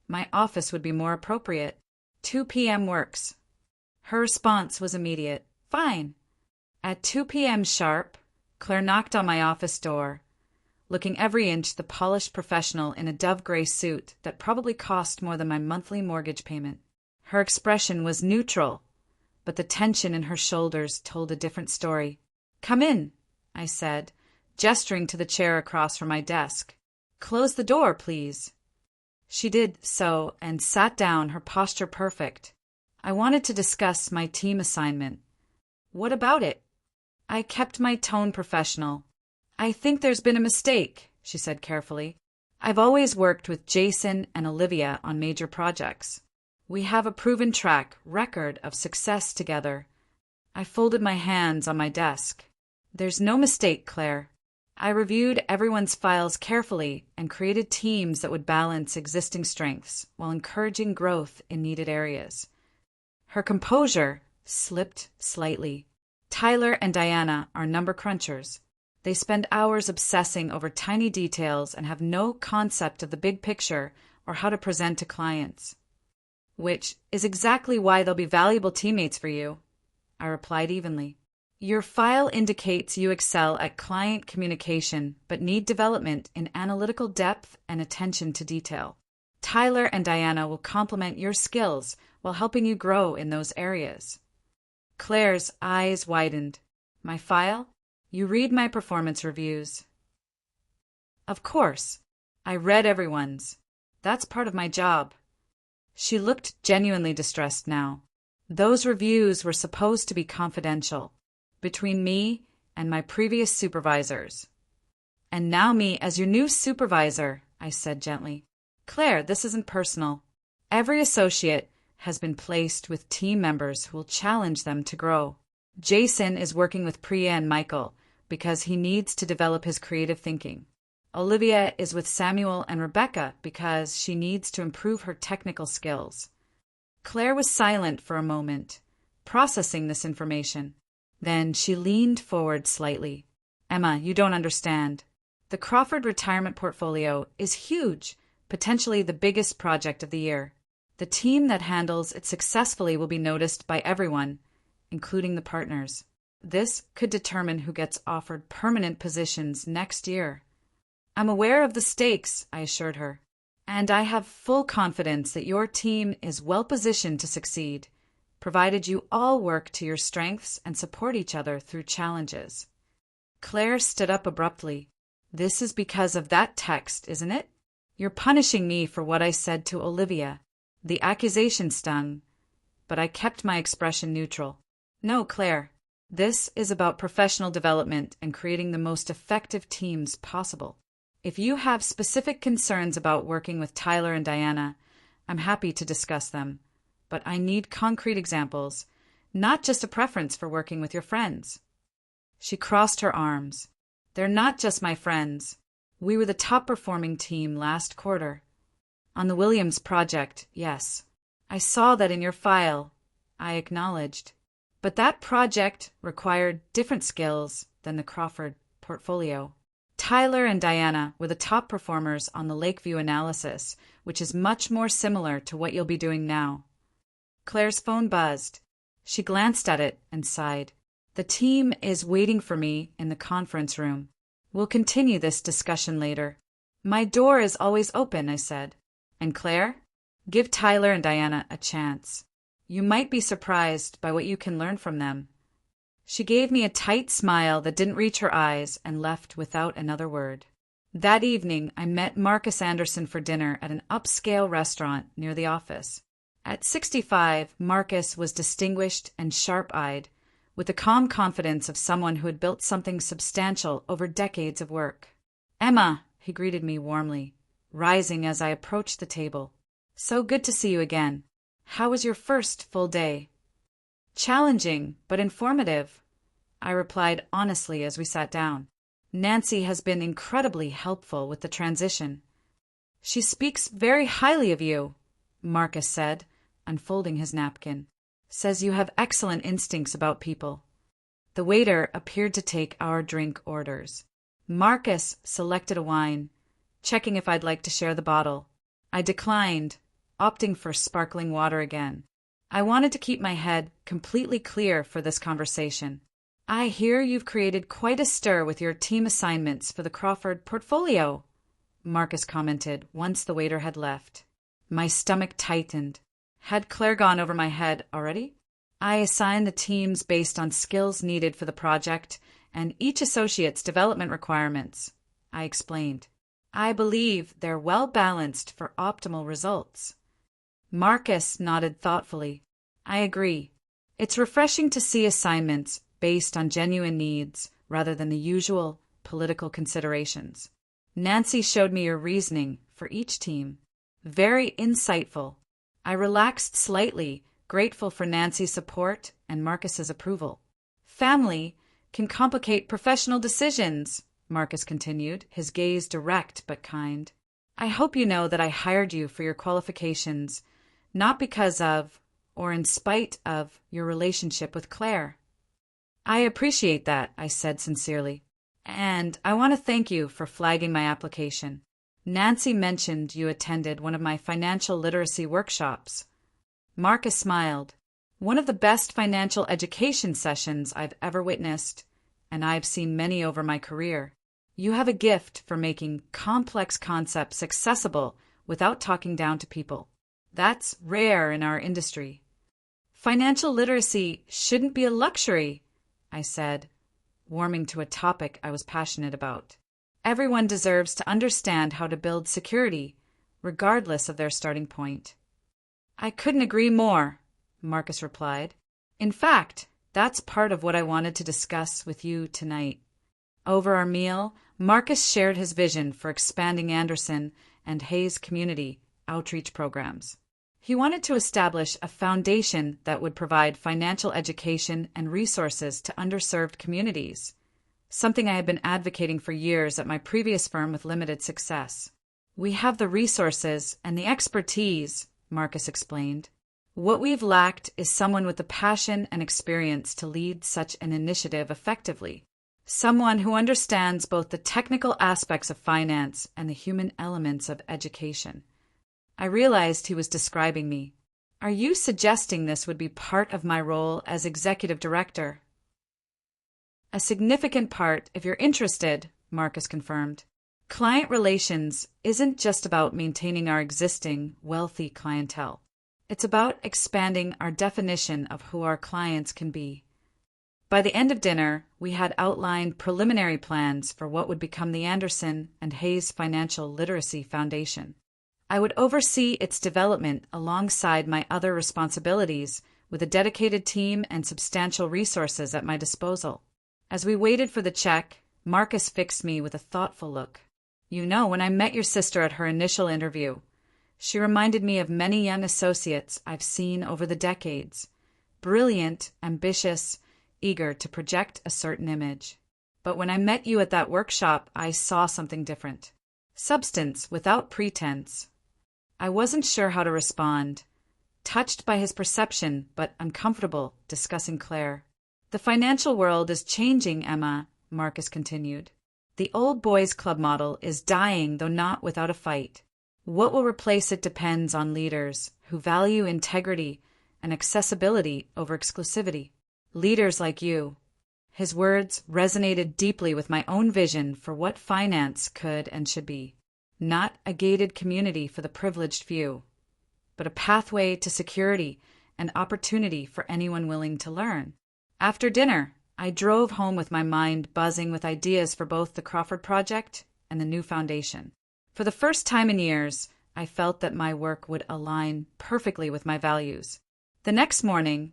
My office would be more appropriate. 2 p.m. works. Her response was immediate. Fine. At 2 p.m. sharp, Claire knocked on my office door, looking every inch the polished professional in a dove-gray suit that probably cost more than my monthly mortgage payment. Her expression was neutral, but the tension in her shoulders told a different story. Come in, I said, gesturing to the chair across from my desk. Close the door, please. She did so and sat down, her posture perfect. I wanted to discuss my team assignment. What about it? I kept my tone professional. I think there's been a mistake, she said carefully. I've always worked with Jason and Olivia on major projects. We have a proven track record of success together. I folded my hands on my desk. There's no mistake, Claire. I reviewed everyone's files carefully and created teams that would balance existing strengths while encouraging growth in needed areas. Her composure slipped slightly. Tyler and Diana are number crunchers. They spend hours obsessing over tiny details and have no concept of the big picture or how to present to clients. Which is exactly why they'll be valuable teammates for you, I replied evenly. Your file indicates you excel at client communication but need development in analytical depth and attention to detail. Tyler and Diana will complement your skills while helping you grow in those areas. Claire's eyes widened. My file? You read my performance reviews. Of course. I read everyone's. That's part of my job. She looked genuinely distressed now. Those reviews were supposed to be confidential, between me and my previous supervisors. And now me as your new supervisor, I said gently. Claire, this isn't personal. Every associate has been placed with team members who will challenge them to grow. Jason is working with Priya and Michael because he needs to develop his creative thinking. Olivia is with Samuel and Rebecca because she needs to improve her technical skills. Claire was silent for a moment, processing this information. Then she leaned forward slightly. Emma, you don't understand. The Crawford retirement portfolio is huge, potentially the biggest project of the year. The team that handles it successfully will be noticed by everyone, including the partners. This could determine who gets offered permanent positions next year. I'm aware of the stakes, I assured her, and I have full confidence that your team is well positioned to succeed, provided you all work to your strengths and support each other through challenges. Claire stood up abruptly. This is because of that text, isn't it? You're punishing me for what I said to Olivia. The accusation stung, but I kept my expression neutral. No, Claire, this is about professional development and creating the most effective teams possible. If you have specific concerns about working with Tyler and Diana, I'm happy to discuss them, but I need concrete examples, not just a preference for working with your friends. She crossed her arms. They're not just my friends. We were the top-performing team last quarter. On the Williams project, yes. I saw that in your file, I acknowledged. But that project required different skills than the Crawford portfolio. Tyler and Diana were the top performers on the Lakeview analysis, which is much more similar to what you'll be doing now. Claire's phone buzzed. She glanced at it and sighed. The team is waiting for me in the conference room. We'll continue this discussion later. My door is always open, I said. And Claire? Give Tyler and Diana a chance. You might be surprised by what you can learn from them. She gave me a tight smile that didn't reach her eyes and left without another word. That evening, I met Marcus Anderson for dinner at an upscale restaurant near the office. At 65, Marcus was distinguished and sharp-eyed, with the calm confidence of someone who had built something substantial over decades of work. "Emma," he greeted me warmly, rising as I approached the table. "So good to see you again. How was your first full day?" "Challenging, but informative," I replied honestly as we sat down. "Nancy has been incredibly helpful with the transition." "She speaks very highly of you," Marcus said, unfolding his napkin. "Says you have excellent instincts about people." The waiter appeared to take our drink orders. Marcus selected a wine, checking if I'd like to share the bottle. I declined, opting for sparkling water again. I wanted to keep my head completely clear for this conversation. "I hear you've created quite a stir with your team assignments for the Crawford portfolio," Marcus commented once the waiter had left. My stomach tightened. Had Claire gone over my head already? "I assign the teams based on skills needed for the project and each associate's development requirements," I explained. "I believe they're well balanced for optimal results." Marcus nodded thoughtfully. "I agree. It's refreshing to see assignments based on genuine needs rather than the usual political considerations. Nancy showed me your reasoning for each team. Very insightful." I relaxed slightly, grateful for Nancy's support and Marcus's approval. "Family can complicate professional decisions," Marcus continued, his gaze direct but kind. "I hope you know that I hired you for your qualifications, not because of, or in spite of, your relationship with Claire." "I appreciate that," I said sincerely. "And I want to thank you for flagging my application. Nancy mentioned you attended one of my financial literacy workshops." Marcus smiled. "One of the best financial education sessions I've ever witnessed, and I've seen many over my career. You have a gift for making complex concepts accessible without talking down to people. That's rare in our industry." "Financial literacy shouldn't be a luxury," I said, warming to a topic I was passionate about. "Everyone deserves to understand how to build security, regardless of their starting point." "I couldn't agree more," Marcus replied. "In fact, that's part of what I wanted to discuss with you tonight." Over our meal, Marcus shared his vision for expanding Anderson and Hayes community outreach programs. He wanted to establish a foundation that would provide financial education and resources to underserved communities, something I had been advocating for years at my previous firm with limited success. "We have the resources and the expertise," Marcus explained. "What we've lacked is someone with the passion and experience to lead such an initiative effectively. Someone who understands both the technical aspects of finance and the human elements of education." I realized he was describing me. "Are you suggesting this would be part of my role as executive director?" "A significant part, if you're interested," Marcus confirmed. "Client relations isn't just about maintaining our existing, wealthy clientele. It's about expanding our definition of who our clients can be." By the end of dinner, we had outlined preliminary plans for what would become the Anderson and Hayes Financial Literacy Foundation. I would oversee its development alongside my other responsibilities, with a dedicated team and substantial resources at my disposal. As we waited for the check, Marcus fixed me with a thoughtful look. "You know, when I met your sister at her initial interview, she reminded me of many young associates I've seen over the decades. Brilliant, ambitious, eager to project a certain image. But when I met you at that workshop, I saw something different. Substance without pretense." I wasn't sure how to respond. touched by his perception but uncomfortable discussing Claire. The financial world is changing, Emma, Marcus continued. The old boys club model is dying, though not without a fight. What will replace it depends on leaders who value integrity and accessibility over exclusivity. Leaders like you. His words resonated deeply with my own vision for what finance could and should be. Not a gated community for the privileged few, but a pathway to security and opportunity for anyone willing to learn. After dinner, I drove home with my mind buzzing with ideas for both the Crawford Project and the new foundation. For the first time in years, I felt that my work would align perfectly with my values. The next morning,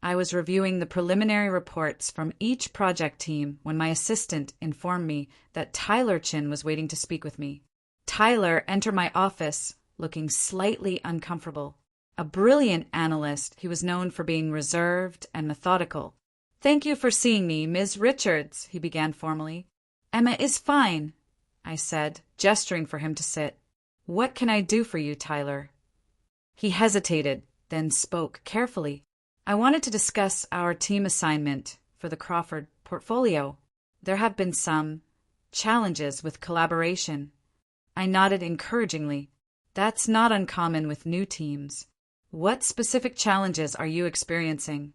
I was reviewing the preliminary reports from each project team when my assistant informed me that Tyler Chin was waiting to speak with me. Tyler entered my office looking slightly uncomfortable. A brilliant analyst, he was known for being reserved and methodical. "Thank you for seeing me, Ms. Richards," he began formally. "Emma is fine," I said, gesturing for him to sit. "What can I do for you, Tyler?" He hesitated, then spoke carefully. "I wanted to discuss our team assignment for the Crawford portfolio. There have been some challenges with collaboration." I nodded encouragingly. "That's not uncommon with new teams. What specific challenges are you experiencing?"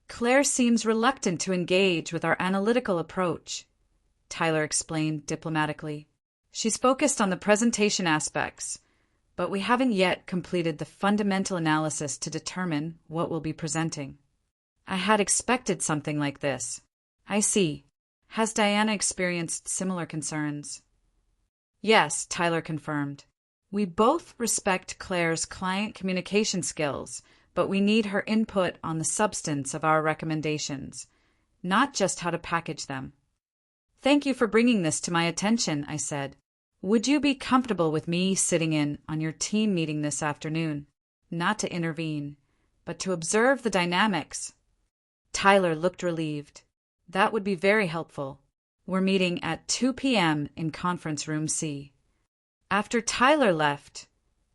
"Claire seems reluctant to engage with our analytical approach," Tyler explained diplomatically. "She's focused on the presentation aspects, but we haven't yet completed the fundamental analysis to determine what we'll be presenting." I had expected something like this. "I see. Has Diana experienced similar concerns?" "Yes," Tyler confirmed. "We both respect Claire's client communication skills, but we need her input on the substance of our recommendations, not just how to package them." "Thank you for bringing this to my attention," I said. "Would you be comfortable with me sitting in on your team meeting this afternoon? Not to intervene, but to observe the dynamics." Tyler looked relieved. "That would be very helpful. We're meeting at 2 p.m. in Conference Room C." After Tyler left,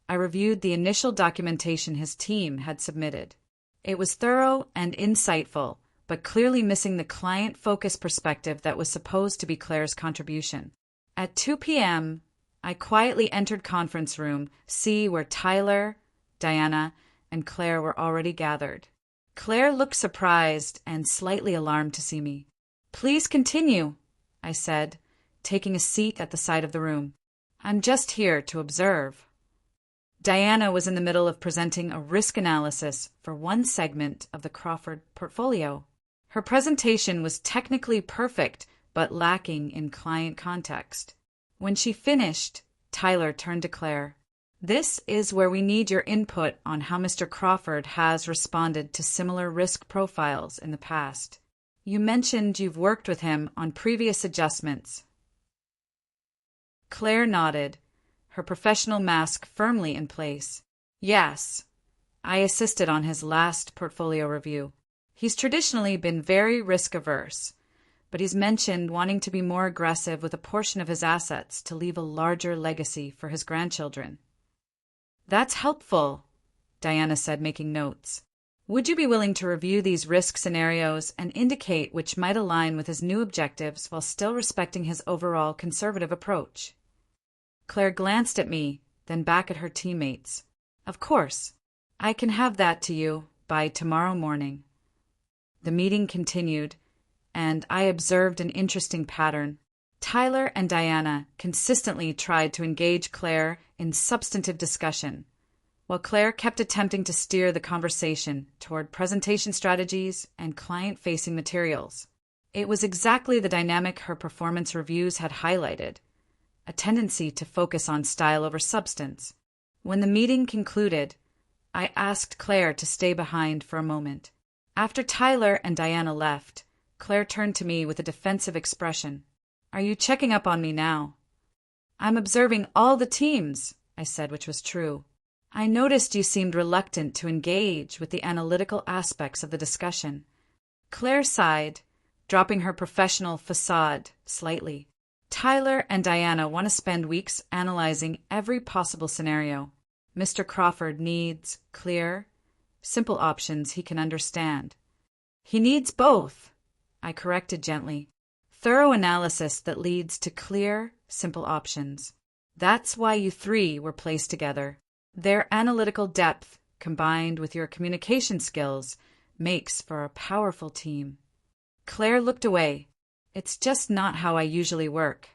I reviewed the initial documentation his team had submitted. It was thorough and insightful, but clearly missing the client-focused perspective that was supposed to be Claire's contribution. At 2 p.m., I quietly entered Conference Room C, where Tyler, Diana, and Claire were already gathered. Claire looked surprised and slightly alarmed to see me. "Please continue," I said, taking a seat at the side of the room. "I'm just here to observe." Diana was in the middle of presenting a risk analysis for one segment of the Crawford portfolio. Her presentation was technically perfect, but lacking in client context. When she finished, Tyler turned to Claire. "This is where we need your input on how Mr. Crawford has responded to similar risk profiles in the past. You mentioned you've worked with him on previous adjustments." Claire nodded, her professional mask firmly in place. "Yes, I assisted on his last portfolio review. He's traditionally been very risk-averse, but he's mentioned wanting to be more aggressive with a portion of his assets to leave a larger legacy for his grandchildren." "That's helpful," Diana said, making notes. "Would you be willing to review these risk scenarios and indicate which might align with his new objectives while still respecting his overall conservative approach?" Claire glanced at me, then back at her teammates. "Of course. I can have that to you by tomorrow morning." The meeting continued, and I observed an interesting pattern. Tyler and Diana consistently tried to engage Claire in substantive discussion, while Claire kept attempting to steer the conversation toward presentation strategies and client-facing materials. It was exactly the dynamic her performance reviews had highlighted, a tendency to focus on style over substance. When the meeting concluded, I asked Claire to stay behind for a moment. After Tyler and Diana left, Claire turned to me with a defensive expression. "Are you checking up on me now?" "I'm observing all the teams," I said, which was true. "I noticed you seemed reluctant to engage with the analytical aspects of the discussion." Claire sighed, dropping her professional facade slightly. "Tyler and Diana want to spend weeks analyzing every possible scenario. Mr. Crawford needs clear, simple options he can understand. He needs both, I corrected gently. Thorough analysis that leads to clear, simple options. That's why you three were placed together. Their analytical depth, combined with your communication skills, makes for a powerful team. Claire looked away. It's just not how I usually work.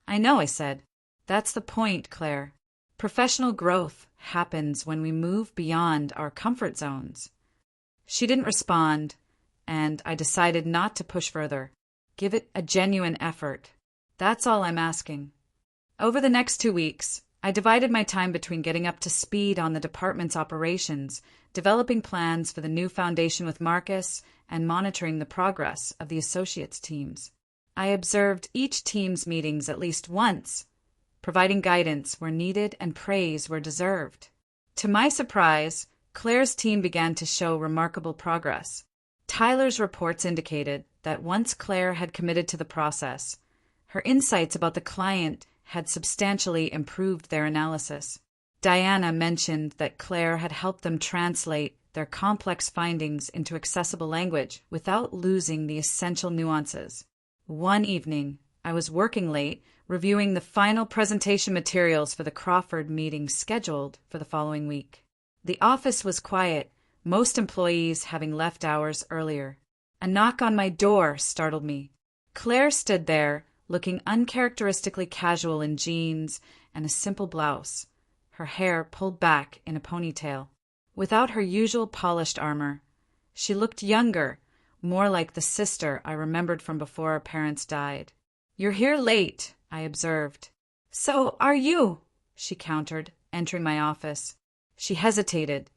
I know, I said. That's the point, Claire. Professional growth happens when we move beyond our comfort zones. She didn't respond, and I decided not to push further. Give it a genuine effort. That's all I'm asking. Over the next 2 weeks, I divided my time between getting up to speed on the department's operations, developing plans for the new foundation with Marcus, and monitoring the progress of the associates teams. I observed each team's meetings at least once, providing guidance where needed and praise where deserved. To my surprise, Claire's team began to show remarkable progress. Tyler's reports indicated that once Claire had committed to the process, her insights about the client had substantially improved their analysis. Diana mentioned that Claire had helped them translate their complex findings into accessible language without losing the essential nuances. One evening, I was working late, reviewing the final presentation materials for the Crawford meeting scheduled for the following week. The office was quiet, most employees having left hours earlier. A knock on my door startled me. Claire stood there, looking uncharacteristically casual in jeans and a simple blouse, her hair pulled back in a ponytail. Without her usual polished armor, she looked younger, more like the sister I remembered from before her parents died. "You're here late," I observed. "So are you," she countered, entering my office. She hesitated,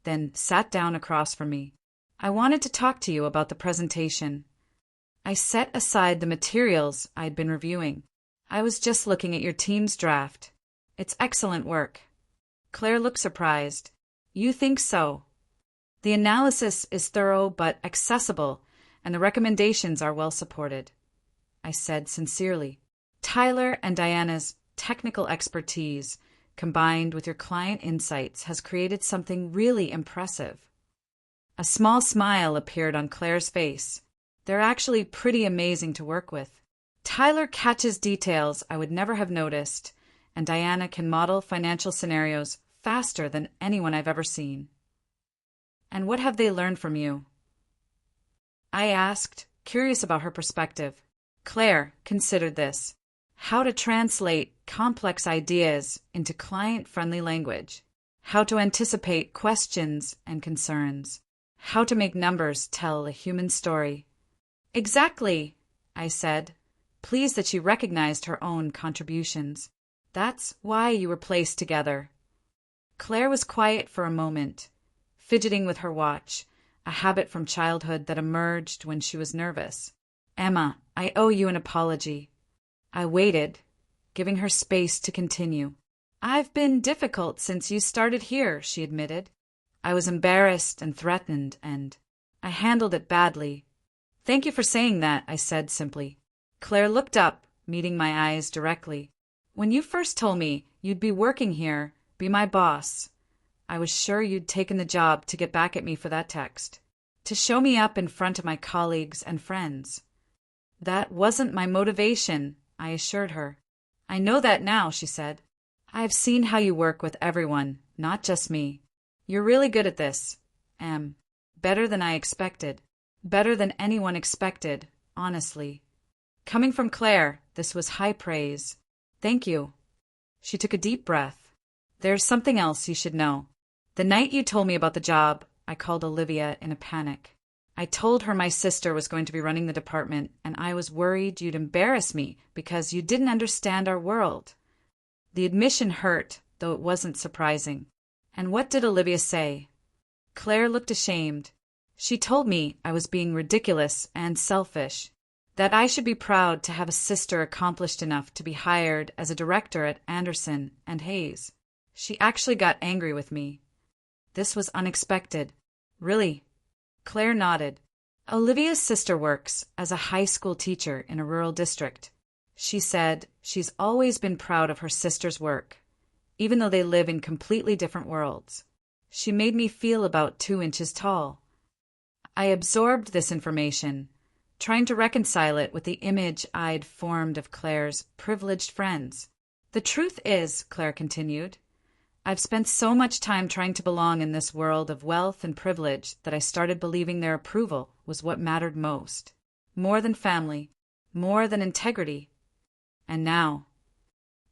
then sat down across from me. "I wanted to talk to you about the presentation." I set aside the materials I'd been reviewing. "I was just looking at your team's draft. It's excellent work." Claire looked surprised. "You think so?" "The analysis is thorough but accessible, and the recommendations are well supported," I said sincerely. "Tyler and Diana's technical expertise, combined with your client insights, has created something really impressive." A small smile appeared on Claire's face. "They're actually pretty amazing to work with. Tyler catches details I would never have noticed, and Diana can model financial scenarios faster than anyone I've ever seen." "And what have they learned from you?" I asked, curious about her perspective. Claire considered this: how to translate complex ideas into client-friendly language, how to anticipate questions and concerns, how to make numbers tell a human story. "Exactly," I said, pleased that she recognized her own contributions. "That's why you were placed together." Claire was quiet for a moment, fidgeting with her watch, a habit from childhood that emerged when she was nervous. "Emma, I owe you an apology." I waited, giving her space to continue. "I've been difficult since you started here," she admitted. "I was embarrassed and threatened, and I handled it badly." "Thank you for saying that," I said simply. Claire looked up, meeting my eyes directly. "When you first told me you'd be working here, be my boss, I was sure you'd taken the job to get back at me for that text, to show me up in front of my colleagues and friends." "That wasn't my motivation," I assured her. "I know that now," she said. "I've seen how you work with everyone, not just me. You're really good at this, Em. Better than I expected. Better than anyone expected, honestly." Coming from Claire, this was high praise. "Thank you." She took a deep breath. "There's something else you should know. The night you told me about the job, I called Olivia in a panic. I told her my sister was going to be running the department, and I was worried you'd embarrass me because you didn't understand our world." The admission hurt, though it wasn't surprising. "And what did Olivia say?" Claire looked ashamed. "She told me I was being ridiculous and selfish, that I should be proud to have a sister accomplished enough to be hired as a director at Anderson and Hayes. She actually got angry with me. This was unexpected." "Really?" Claire nodded. "Olivia's sister works as a high school teacher in a rural district. She said she's always been proud of her sister's work, even though they live in completely different worlds. She made me feel about 2 inches tall. I absorbed this information, trying to reconcile it with the image I'd formed of Claire's privileged friends. The truth is, Claire continued, I've spent so much time trying to belong in this world of wealth and privilege that I started believing their approval was what mattered most. More than family, more than integrity. And now,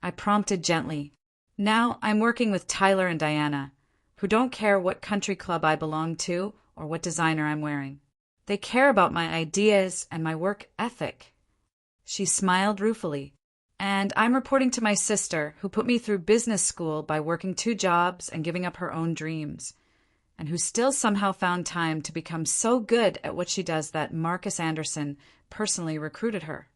I prompted gently, now I'm working with Tyler and Diana, who don't care what country club I belong to or what designer I'm wearing. They care about my ideas and my work ethic. She smiled ruefully. And I'm reporting to my sister, who put me through business school by working 2 jobs and giving up her own dreams, and who still somehow found time to become so good at what she does that Marcus Anderson personally recruited her.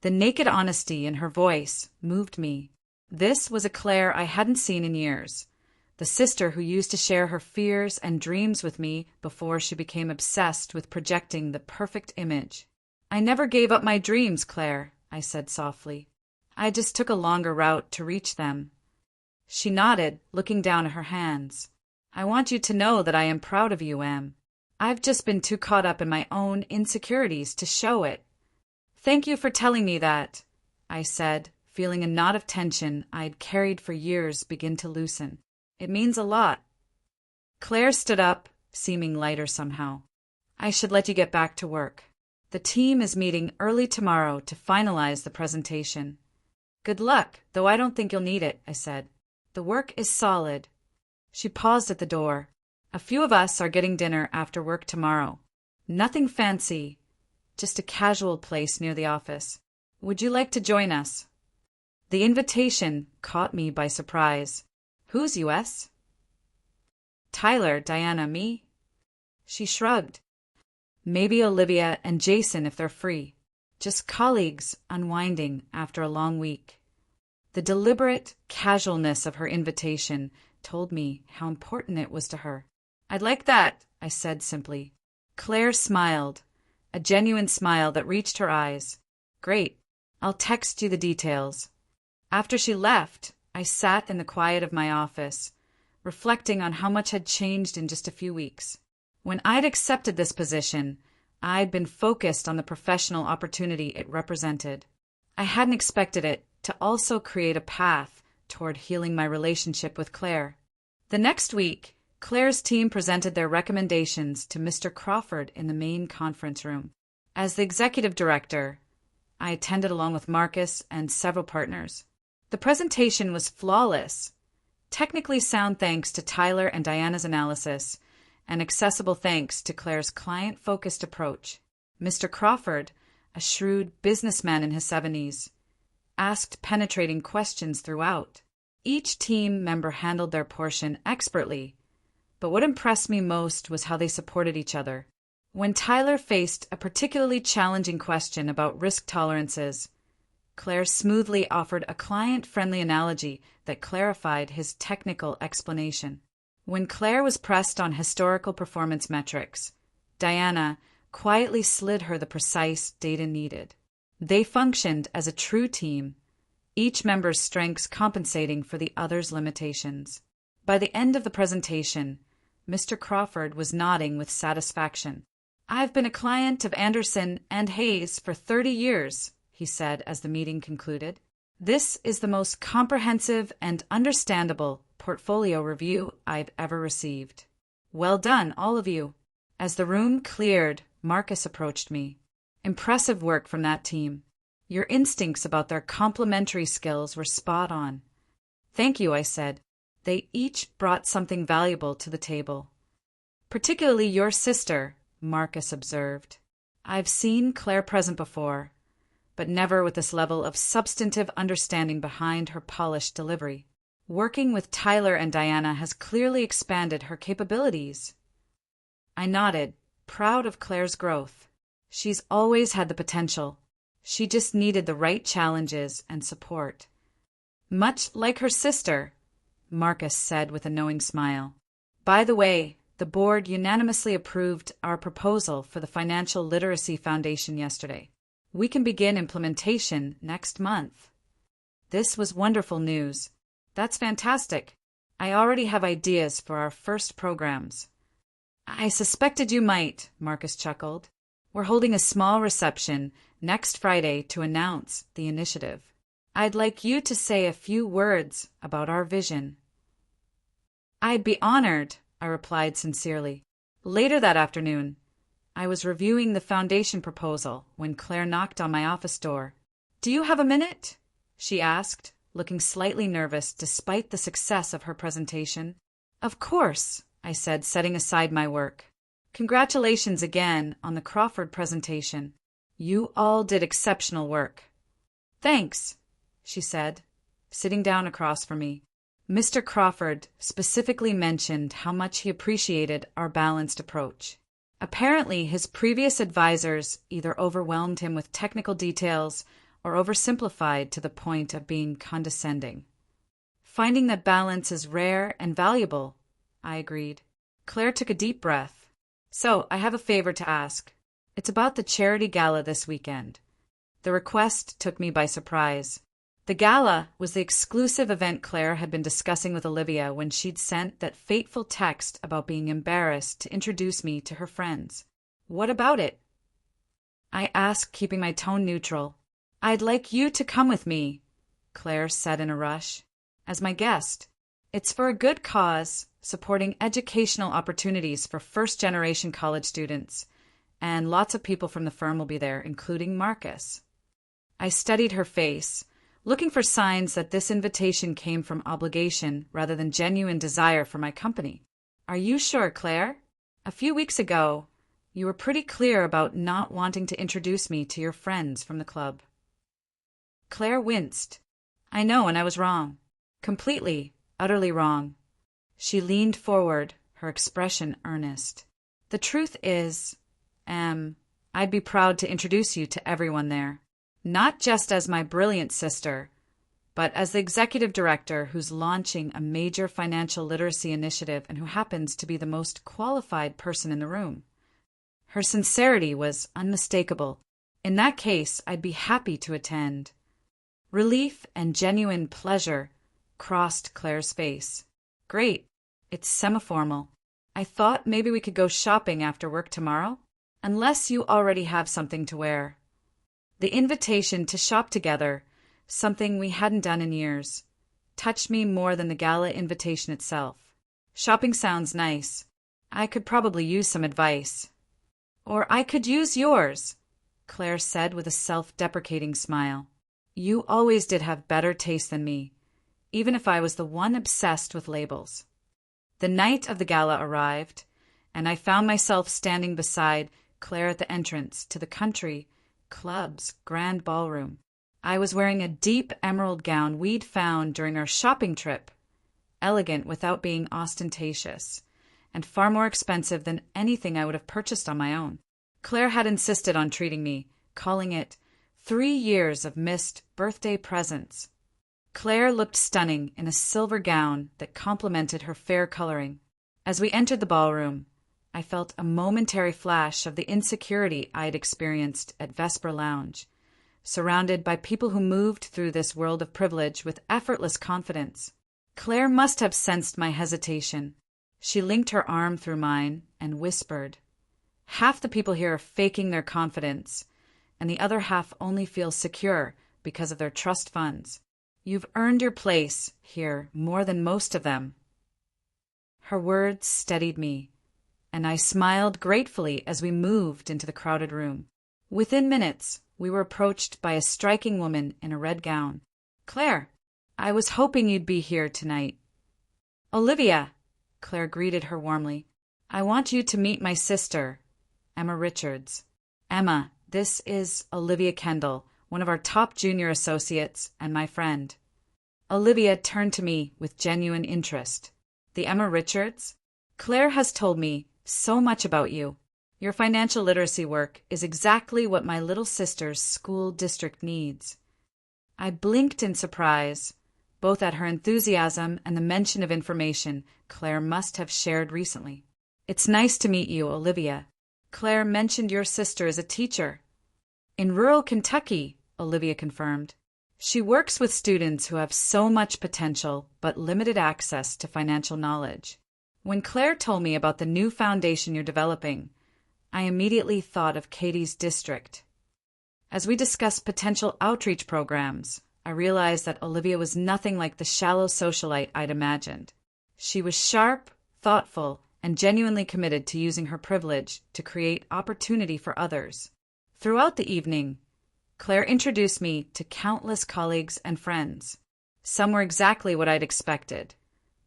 The naked honesty in her voice moved me. This was a Claire I hadn't seen in years, the sister who used to share her fears and dreams with me before she became obsessed with projecting the perfect image. I never gave up my dreams, Claire, I said softly. I just took a longer route to reach them. She nodded, looking down at her hands. I want you to know that I am proud of you, Em. I've just been too caught up in my own insecurities to show it. Thank you for telling me that, I said, feeling a knot of tension I'd carried for years begin to loosen. It means a lot. Claire stood up, seeming lighter somehow. I should let you get back to work. The team is meeting early tomorrow to finalize the presentation. Good luck, though I don't think you'll need it, I said. The work is solid. She paused at the door. A few of us are getting dinner after work tomorrow. Nothing fancy, just a casual place near the office. Would you like to join us? The invitation caught me by surprise. Who's US? Tyler, Diana, me? She shrugged. Maybe Olivia and Jason if they're free. Just colleagues unwinding after a long week. The deliberate casualness of her invitation told me how important it was to her. I'd like that, I said simply. Claire smiled, a genuine smile that reached her eyes. Great. I'll text you the details. After she left, I sat in the quiet of my office, reflecting on how much had changed in just a few weeks. When I'd accepted this position, I'd been focused on the professional opportunity it represented. I hadn't expected it to also create a path toward healing my relationship with Claire. The next week, Claire's team presented their recommendations to Mr. Crawford in the main conference room. As the executive director, I attended along with Marcus and several partners. The presentation was flawless, technically sound thanks to Tyler and Diana's analysis, and accessible thanks to Claire's client-focused approach. Mr. Crawford, a shrewd businessman in his 70s, asked penetrating questions throughout. Each team member handled their portion expertly, but what impressed me most was how they supported each other. When Tyler faced a particularly challenging question about risk tolerances, Claire smoothly offered a client-friendly analogy that clarified his technical explanation. When Claire was pressed on historical performance metrics, Diana quietly slid her the precise data needed. They functioned as a true team, each member's strengths compensating for the other's limitations. By the end of the presentation, Mr. Crawford was nodding with satisfaction. I've been a client of Anderson and Hayes for 30 years, he said as the meeting concluded. This is the most comprehensive and understandable portfolio review I've ever received. Well done, all of you. As the room cleared, Marcus approached me. Impressive work from that team. Your instincts about their complementary skills were spot on. Thank you, I said. They each brought something valuable to the table. Particularly your sister, Marcus observed. I've seen Claire present before, but never with this level of substantive understanding behind her polished delivery. Working with Tyler and Diana has clearly expanded her capabilities. I nodded, proud of Claire's growth. She's always had the potential. She just needed the right challenges and support. Much like her sister, Marcus said with a knowing smile. By the way, the board unanimously approved our proposal for the Financial Literacy Foundation yesterday. We can begin implementation next month. This was wonderful news. That's fantastic. I already have ideas for our first programs. I suspected you might, Marcus chuckled. We're holding a small reception next Friday to announce the initiative. I'd like you to say a few words about our vision. I'd be honored, I replied sincerely. Later that afternoon, I was reviewing the foundation proposal when Claire knocked on my office door. Do you have a minute? She asked, looking slightly nervous despite the success of her presentation. Of course, I said, setting aside my work. Congratulations again on the Crawford presentation. You all did exceptional work. Thanks, she said, sitting down across from me. Mr. Crawford specifically mentioned how much he appreciated our balanced approach. Apparently, his previous advisors either overwhelmed him with technical details or oversimplified to the point of being condescending. Finding that balance is rare and valuable, I agreed. Claire took a deep breath. So, I have a favor to ask. It's about the charity gala this weekend. The request took me by surprise. The gala was the exclusive event Claire had been discussing with Olivia when she'd sent that fateful text about being embarrassed to introduce me to her friends. What about it? I asked, keeping my tone neutral. I'd like you to come with me, Claire said in a rush, as my guest. It's for a good cause, supporting educational opportunities for first-generation college students, and lots of people from the firm will be there, including Marcus. I studied her face, looking for signs that this invitation came from obligation rather than genuine desire for my company. Are you sure, Claire? A few weeks ago, you were pretty clear about not wanting to introduce me to your friends from the club. Claire winced. I know, and I was wrong. Completely, utterly wrong. She leaned forward, her expression earnest. The truth is, I'd be proud to introduce you to everyone there. Not just as my brilliant sister, but as the executive director who's launching a major financial literacy initiative and who happens to be the most qualified person in the room. Her sincerity was unmistakable. In that case, I'd be happy to attend. Relief and genuine pleasure crossed Claire's face. Great. It's semi-formal. I thought maybe we could go shopping after work tomorrow, unless you already have something to wear. The invitation to shop together, something we hadn't done in years, touched me more than the gala invitation itself. Shopping sounds nice. I could probably use some advice. Or I could use yours, Claire said with a self-deprecating smile. You always did have better taste than me, even if I was the one obsessed with labels. The night of the gala arrived, and I found myself standing beside Claire at the entrance to the country club's grand ballroom. I was wearing a deep emerald gown we'd found during our shopping trip, elegant without being ostentatious, and far more expensive than anything I would have purchased on my own. Claire had insisted on treating me, calling it 3 years of missed birthday presents. Claire looked stunning in a silver gown that complemented her fair coloring. As we entered the ballroom, I felt a momentary flash of the insecurity I'd experienced at Vesper Lounge, surrounded by people who moved through this world of privilege with effortless confidence. Claire must have sensed my hesitation. She linked her arm through mine and whispered, "Half the people here are faking their confidence, and the other half only feel secure because of their trust funds. You've earned your place here more than most of them." Her words steadied me, and I smiled gratefully as we moved into the crowded room. Within minutes, we were approached by a striking woman in a red gown. "Claire, I was hoping you'd be here tonight." "Olivia," Claire greeted her warmly, "I want you to meet my sister, Emma Richards. Emma, this is Olivia Kendall, one of our top junior associates and my friend." Olivia turned to me with genuine interest. "The Emma Richards? Claire has told me so much about you. Your financial literacy work is exactly what my little sister's school district needs." I blinked in surprise, both at her enthusiasm and the mention of information Claire must have shared recently. "It's nice to meet you, Olivia. Claire mentioned your sister is a teacher." "In rural Kentucky," Olivia confirmed. She works with students who have so much potential but limited access to financial knowledge. When Claire told me about the new foundation you're developing, I immediately thought of Katie's district. As we discussed potential outreach programs, I realized that Olivia was nothing like the shallow socialite I'd imagined. She was sharp, thoughtful, and genuinely committed to using her privilege to create opportunity for others. Throughout the evening, Claire introduced me to countless colleagues and friends. Some were exactly what I'd expected: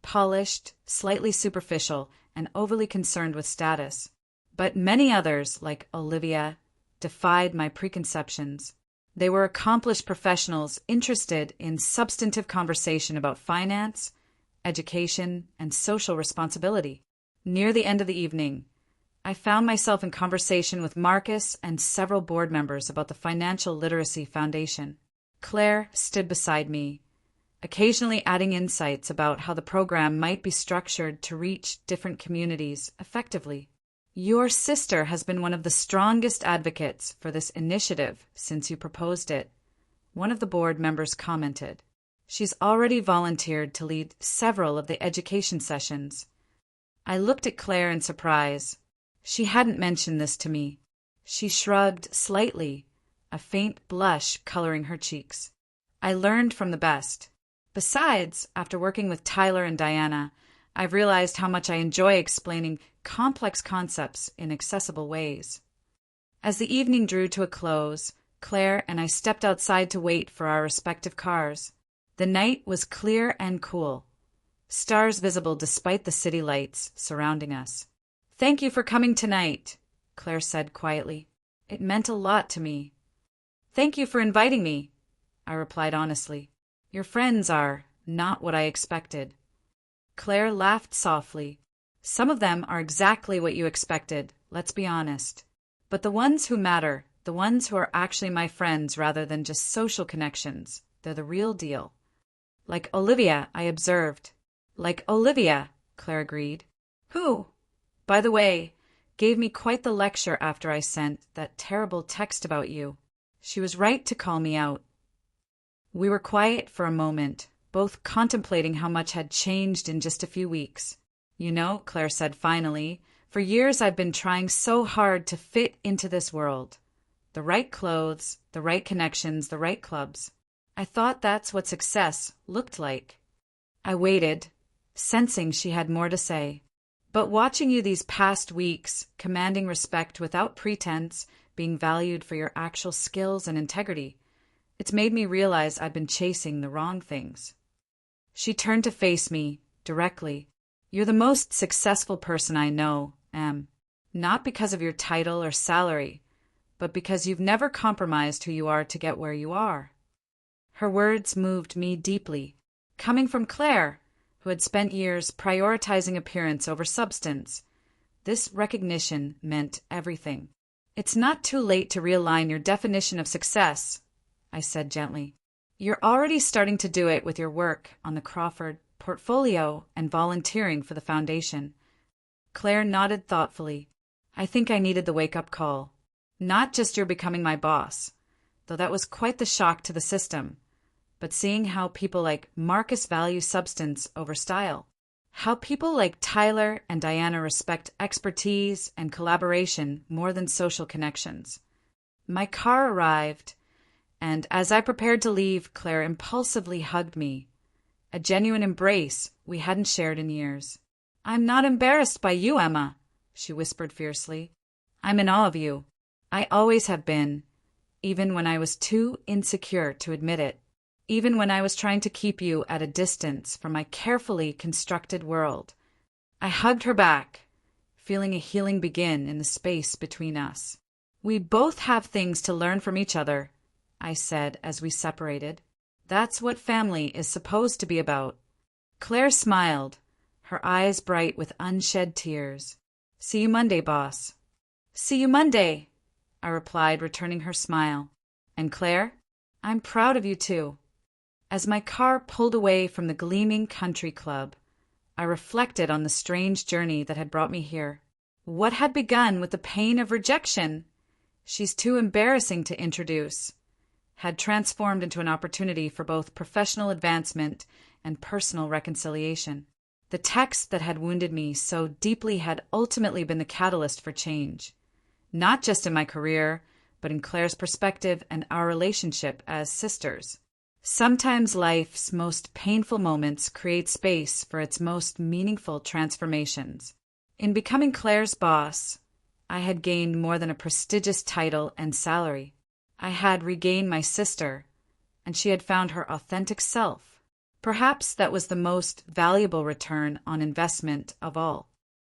polished, slightly superficial, and overly concerned with status. But many others, like Olivia, defied my preconceptions. They were accomplished professionals interested in substantive conversation about finance, education, and social responsibility. Near the end of the evening, I found myself in conversation with Marcus and several board members about the Financial Literacy Foundation. Claire stood beside me, occasionally adding insights about how the program might be structured to reach different communities effectively. Your sister has been one of the strongest advocates for this initiative since you proposed it, one of the board members commented. She's already volunteered to lead several of the education sessions. I looked at Claire in surprise. She hadn't mentioned this to me. She shrugged slightly, a faint blush coloring her cheeks. I learned from the best. Besides, after working with Tyler and Diana, I've realized how much I enjoy explaining complex concepts in accessible ways. As the evening drew to a close, Claire and I stepped outside to wait for our respective cars. The night was clear and cool, stars visible despite the city lights surrounding us. "Thank you for coming tonight," Claire said quietly. "It meant a lot to me." "Thank you for inviting me," I replied honestly. "Your friends are not what I expected." Claire laughed softly. "Some of them are exactly what you expected, let's be honest. But the ones who matter, the ones who are actually my friends rather than just social connections, they're the real deal." "Like Olivia," I observed. "Like Olivia," Claire agreed. "Who, by the way, gave me quite the lecture after I sent that terrible text about you. She was right to call me out." We were quiet for a moment, both contemplating how much had changed in just a few weeks. "You know," Claire said finally, "for years I've been trying so hard to fit into this world. The right clothes, the right connections, the right clubs. I thought that's what success looked like." I waited, sensing she had more to say. "But watching you these past weeks, commanding respect without pretense, being valued for your actual skills and integrity, it's made me realize I've been chasing the wrong things." She turned to face me, directly. "You're the most successful person I know, Em. Not because of your title or salary, but because you've never compromised who you are to get where you are." Her words moved me deeply, coming from Claire, who had spent years prioritizing appearance over substance. This recognition meant everything. "It's not too late to realign your definition of success," I said gently. "You're already starting to do it with your work on the Crawford portfolio and volunteering for the foundation." Claire nodded thoughtfully. "I think I needed the wake-up call. Not just you're becoming my boss, though that was quite the shock to the system, but seeing how people like Marcus value substance over style, how people like Tyler and Diana respect expertise and collaboration more than social connections." My car arrived, and as I prepared to leave, Claire impulsively hugged me, a genuine embrace we hadn't shared in years. "I'm not embarrassed by you, Emma," she whispered fiercely. "I'm in awe of you. I always have been, even when I was too insecure to admit it. Even when I was trying to keep you at a distance from my carefully constructed world." I hugged her back, feeling a healing begin in the space between us. "We both have things to learn from each other," I said as we separated. "That's what family is supposed to be about." Claire smiled, her eyes bright with unshed tears. "See you Monday, boss." "See you Monday," I replied, returning her smile. "And Claire, I'm proud of you too." As my car pulled away from the gleaming country club, I reflected on the strange journey that had brought me here. What had begun with the pain of rejection? "She's too embarrassing to introduce," had transformed into an opportunity for both professional advancement and personal reconciliation. The text that had wounded me so deeply had ultimately been the catalyst for change, not just in my career, but in Claire's perspective and our relationship as sisters. Sometimes life's most painful moments create space for its most meaningful transformations. In becoming Claire's boss, I had gained more than a prestigious title and salary. I had regained my sister, and she had found her authentic self. Perhaps that was the most valuable return on investment of all.